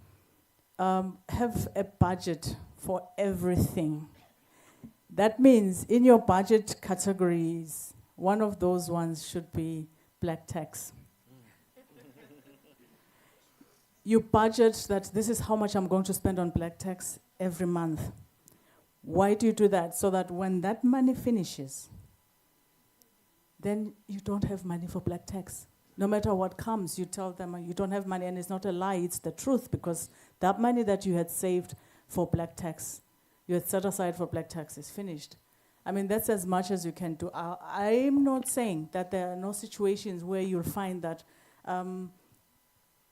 have a budget for everything. That means in your budget categories, one of those ones should be black tax. You budget that this is how much I'm going to spend on black tax every month. Why do you do that? So that when that money finishes, then you don't have money for black tax. No matter what comes, you tell them you don't have money, and it's not a lie, it's the truth, because that money that you had saved for black tax, you had set aside for black tax, is finished. I mean, that's as much as you can do. I'm not saying that there are no situations where you'll find that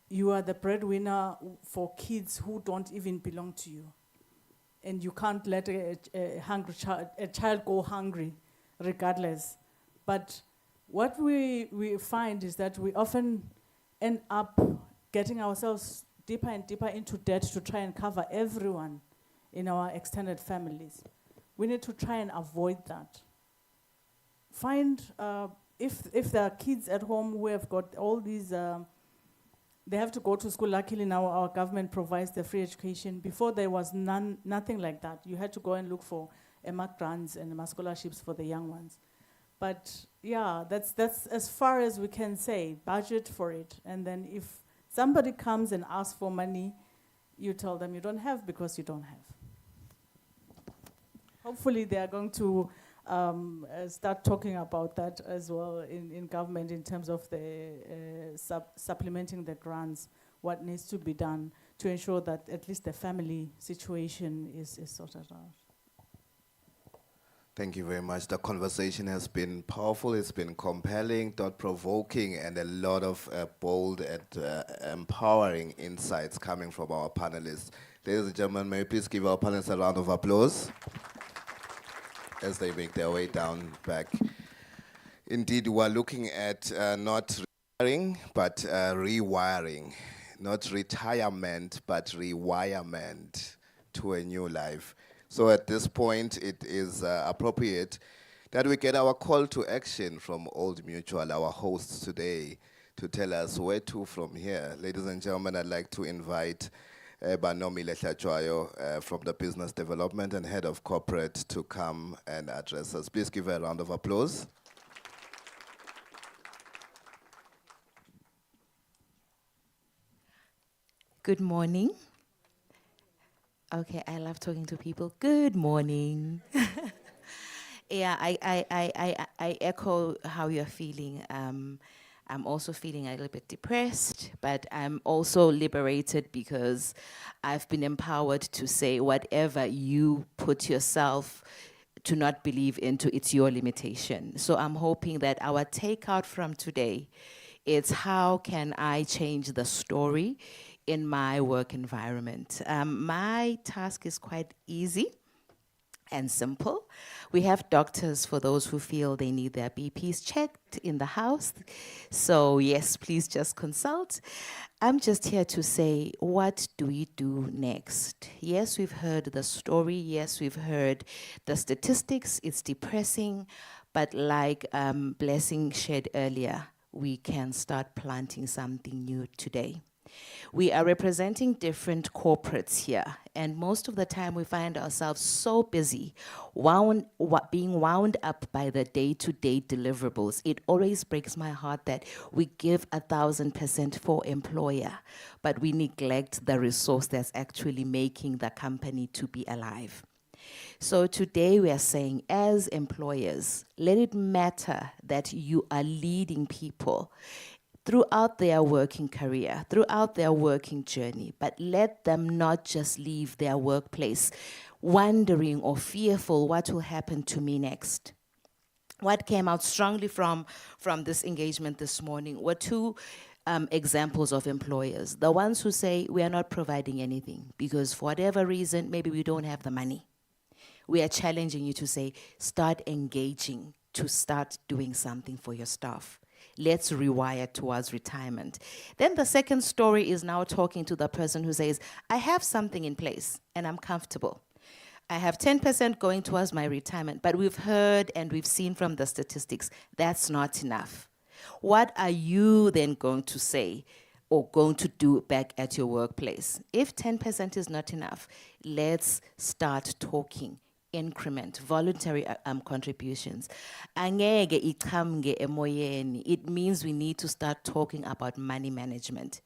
you are the breadwinner for kids who don't even belong to you. And you can't let a hungry child go hungry regardless. But what we find is that we often end up getting ourselves deeper and deeper into debt to try and cover everyone in our extended families. We need to try and avoid that. Find, if there are kids at home who have got all these, they have to go to school. Luckily now our government provides the free education. Before there was nothing like that. You had to go and look for EMA grants and EMA scholarships for the young ones. But yeah, that's as far as we can say, budget for it. And then if somebody comes and asks for money, you tell them you don't have because you don't have. Hopefully they are going to start talking about that as well in government in terms of the supplementing the grants, what needs to be done to ensure that at least the family situation is sorted out. Thank you very much. The conversation has been powerful, it's been compelling, thought-provoking, and a lot of bold and empowering insights coming from our panelists. Ladies and gentlemen, may we please give our panelists a round of applause as they make their way down back. Indeed, we're looking at not retiring, but rewiring. Not retirement, but rewirement to a new life. So at this point, it is appropriate that we get our call to action from Old Mutual, our hosts today, to tell us where to from here. Ladies and gentlemen, I'd like to invite Banomi Lehlachwayo from the Business Development and Head of Corporate to come and address us. Please give her a round of applause. Good morning. Okay, I love talking to people. Good morning. Yeah, I echo how you're feeling. I'm also feeling a little bit depressed, but I'm also liberated because I've been empowered to say whatever you put yourself to not believe into, it's your limitation. So I'm hoping that our takeout from today is how can I change the story in my work environment. My task is quite easy and simple. We have doctors for those who feel they need their BPs checked in the house. So yes, please just consult. I'm just here to say, what do we do next? Yes, we've heard the story. Yes, we've heard the statistics. It's depressing. But like Blessing shared earlier, we can start planting something new today. We are representing different corporates here, and most of the time we find ourselves so busy, being wound up by the day-to-day deliverables. It always breaks my heart that we give 1,000% for employer, but we neglect the resource that's actually making the company to be alive. So today we are saying, as employers, let it matter that you are leading people throughout their working career, throughout their working journey, but let them not just leave their workplace wondering or fearful what will happen to me next. What came out strongly from this engagement this morning were two examples of employers. The ones who say, we are not providing anything because for whatever reason, maybe we don't have the money. We are challenging you to say, start engaging, to start doing something for your staff. Let's rewire towards retirement. Then the second story is now talking to the person who says, I have something in place and I'm comfortable. I have 10% going towards my retirement, but we've heard and we've seen from the statistics, that's not enough. What are you then going to say or going to do back at your workplace? If 10% is not enough, let's start talking. Increment, voluntary contributions. Angeke iqhamuke emoyeni. It means we need to start talking about money management.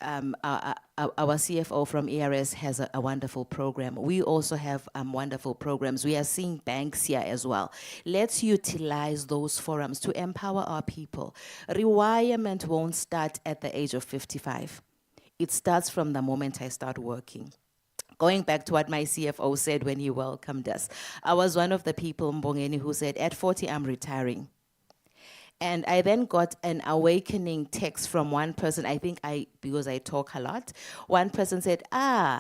Our CFO from ERS has a wonderful program. We also have wonderful programs. We are seeing banks here as well. Let's utilize those forums to empower our people. Rewirement won't start at the age of 55. It starts from the moment I start working. Going back to what my CFO said when he welcomed us, I was one of the people, Mbongeni, who said, at 40, I'm retiring. And I then got an awakening text from one person, because I talk a lot, one person said,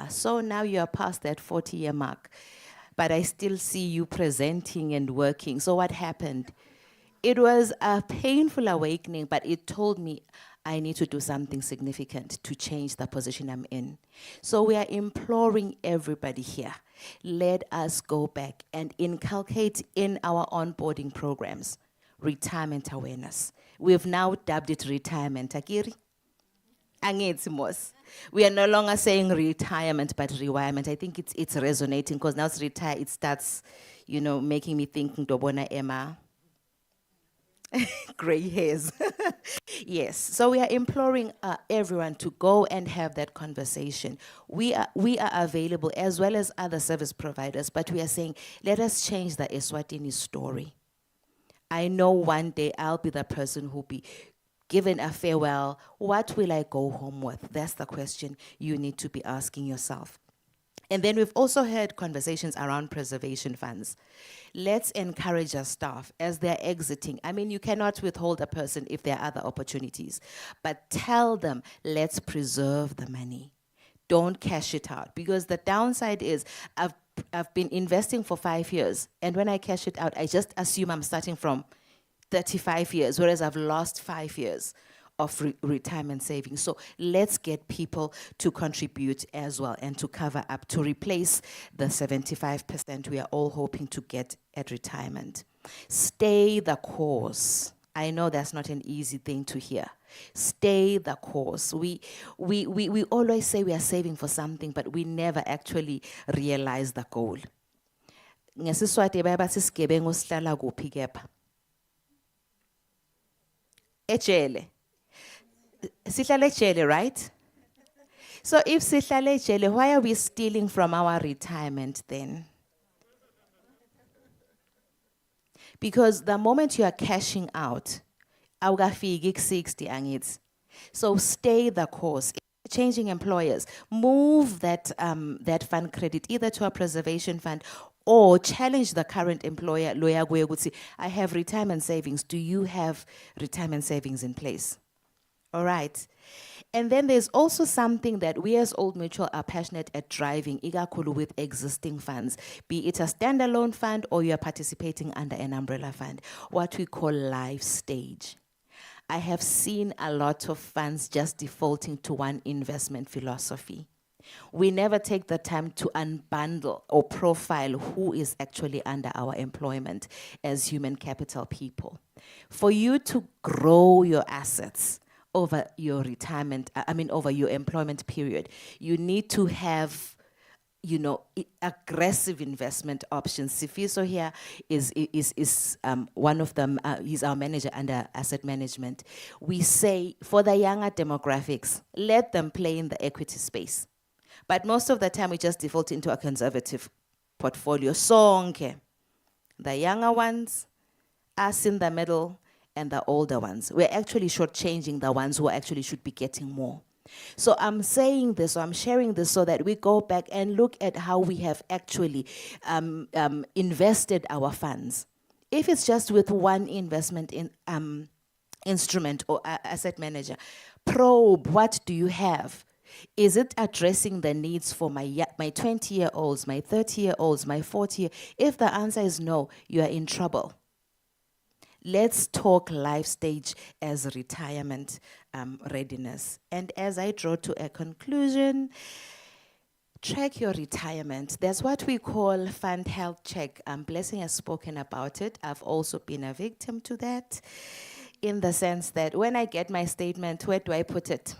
so now you're past that 40-year mark, but I still see you presenting and working. So what happened? It was a painful awakening, but it told me, I need to do something significant to change the position I'm in. So we are imploring everybody here, let us go back and inculcate in our onboarding programs retirement awareness. We've now dubbed it retirement, Akiri. We are no longer saying retirement, but rewirement. I think it's resonating because now it's retire, it starts, making me think, Ndobona Emma. Gray hairs. Yes, so we are imploring everyone to go and have that conversation. We are available as well as other service providers, but we are saying, let us change the Eswatini story. I know one day I'll be the person who'll be given a farewell. What will I go home with? That's the question you need to be asking yourself. And then we've also had conversations around preservation funds. Let's encourage our staff as they're exiting. I mean, you cannot withhold a person if there are other opportunities, but tell them, let's preserve the money. Don't cash it out, because the downside is I've been investing for 5 years, and when I cash it out, I just assume I'm starting from 35 years, whereas I've lost 5 years of retirement savings. So let's get people to contribute as well and to cover up, to replace the 75% we are all hoping to get at retirement. Stay the course. I know that's not an easy thing to hear. Stay the course. We always say we are saving for something, but we never actually realize the goal. NgesiSwati bayabathi isigebengu sihlala kuphi kepha? Ejele. Sihlala ejele, right? So if sihlala ejele, why are we stealing from our retirement then? Because the moment you are cashing out, awukafiki 60 angithi. So stay the course. Changing employers, move that fund credit either to a preservation fund or challenge the current employer. Lawyer would say, I have retirement savings. Do you have retirement savings in place? All right. And then there's also something that we as Old Mutual are passionate at driving, ikakhulu with existing funds, be it a standalone fund or you're participating under an umbrella fund, what we call life stage. I have seen a lot of funds just defaulting to one investment philosophy. We never take the time to unbundle or profile who is actually under our employment as human capital people. For you to grow your assets over your retirement, over your employment period. You need to have, aggressive investment options. Sifiso here is one of them. He's our manager under asset management. We say for the younger demographics, let them play in the equity space. But most of the time, we just default into a conservative portfolio. Sonke, the younger ones, us in the middle, and the older ones. We're actually shortchanging the ones who actually should be getting more. So I'm saying this, or I'm sharing this so that we go back and look at how we have actually invested our funds. If it's just with one investment in instrument or asset manager, probe, what do you have? Is it addressing the needs for my 20-year-olds, my 30-year-olds, my 40-year? If the answer is no, you are in trouble. Let's talk life stage as retirement readiness. And as I draw to a conclusion, track your retirement. There's what we call fund health check. Blessing has spoken about it. I've also been a victim to that, in the sense that when I get my statement, where do I put it?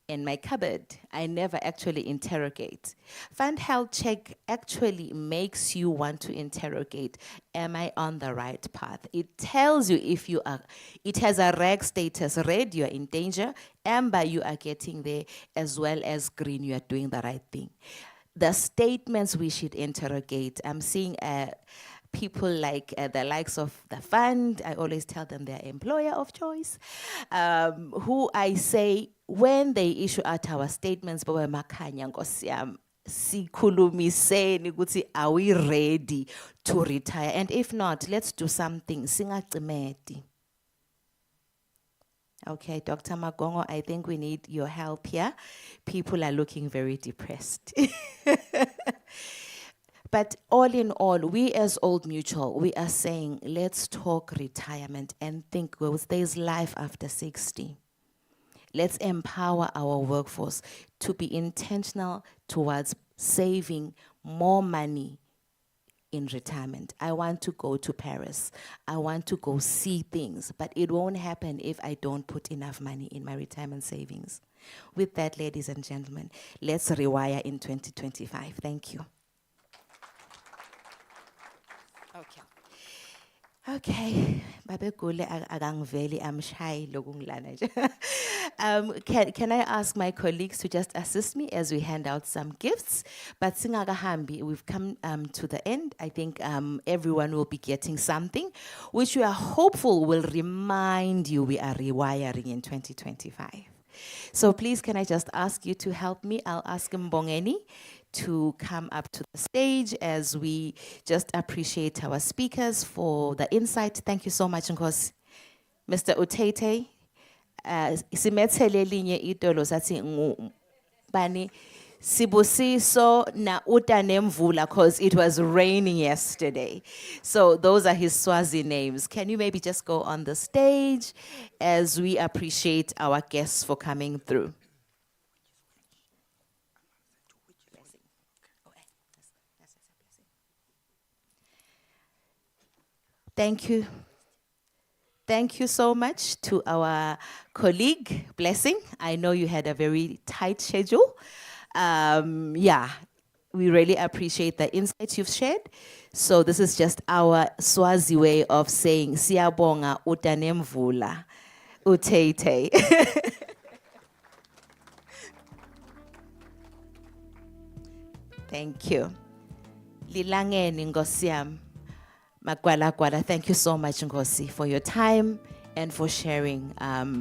In my cupboard. I never actually interrogate. Fund health check actually makes you want to interrogate, am I on the right path? It tells you if you are, it has a reg status, red, you're in danger, amber, you are getting there, as well as green, you are doing the right thing. The statements we should interrogate, I'm seeing people like the likes of the fund, I always tell them they're employer of choice, who I say, when they issue out our statements, are we ready to retire? And if not, let's do something. Okay, Dr. Magongo, I think we need your help here. People are looking very depressed. But all in all, we as Old Mutual, we are saying, let's talk retirement and think, well, there's life after 60. Let's empower our workforce to be intentional towards saving more money in retirement. I want to go to Paris. I want to go see things, but it won't happen if I don't put enough money in my retirement savings. With that, ladies and gentlemen, let's rewire in 2025. Thank you. Okay, Babe Gule Agangveli, I'm shy. Can I ask my colleagues to just assist me as we hand out some gifts? But Singagahambi, we've come to the end. I think everyone will be getting something, which we are hopeful will remind you we are rewiring in 2025. So please, can I just ask you to help me? I'll ask Mbongeni to come up to the stage as we just appreciate our speakers for the insight. Thank you so much, Nkosi. Mr. Utete, simethele linye idolo sathi bani Sibusiso na utanemvula, because it was raining yesterday. So those are his Swazi names. Can you maybe just go on the stage as we appreciate our guests for coming through? Thank you. Thank you so much to our colleague, Blessing. I know you had a very tight schedule. We really appreciate the insights you've shared. So this is just our Swazi way of saying, Siyabonga utanemvula, utete. Thank you. Lilangeni ngosiyam. Magwala, thank you so much, Ngosi, for your time and for sharing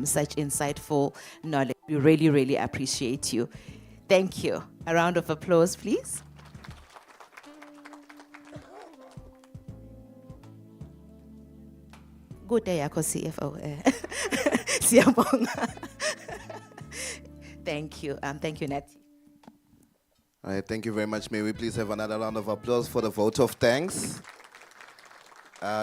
such insightful knowledge. We really, really appreciate you. Thank you. A round of applause, please. Good day, Ako CFO. Siyabonga. Thank you. Thank you, Nat. All right, thank you very much. May we please have another round of applause for the vote of thanks.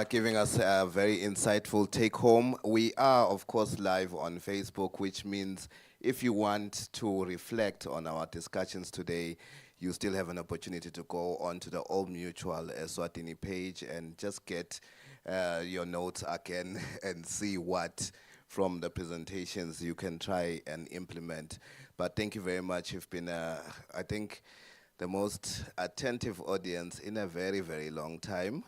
Giving us a very insightful take-home. We are, of course, live on Facebook, which means if you want to reflect on our discussions today, you still have an opportunity to go onto the Old Mutual Eswatini page and just get your notes again and see what from the presentations you can try and implement. But thank you very much. You've been, I think, the most attentive audience in a very, very long time.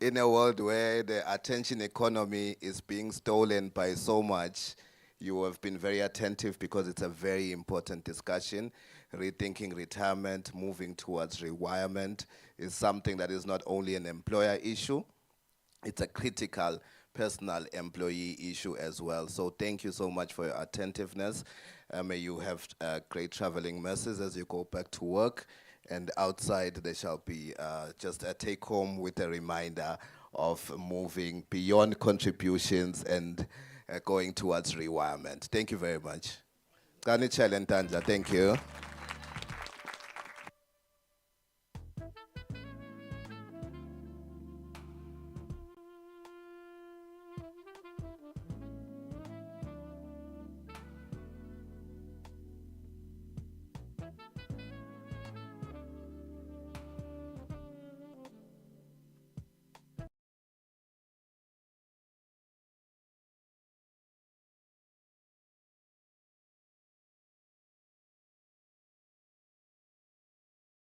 In a world where the attention economy is being stolen by so much, you have been very attentive because it's a very important discussion. Rethinking retirement, moving towards rewirement is something that is not only an employer issue, it's a critical personal employee issue as well. So thank you so much for your attentiveness. May you have great traveling mercies as you go back to work. And outside there shall be just a take home with a reminder of moving beyond contributions and going towards rewirement. Thank you very much. Thank you.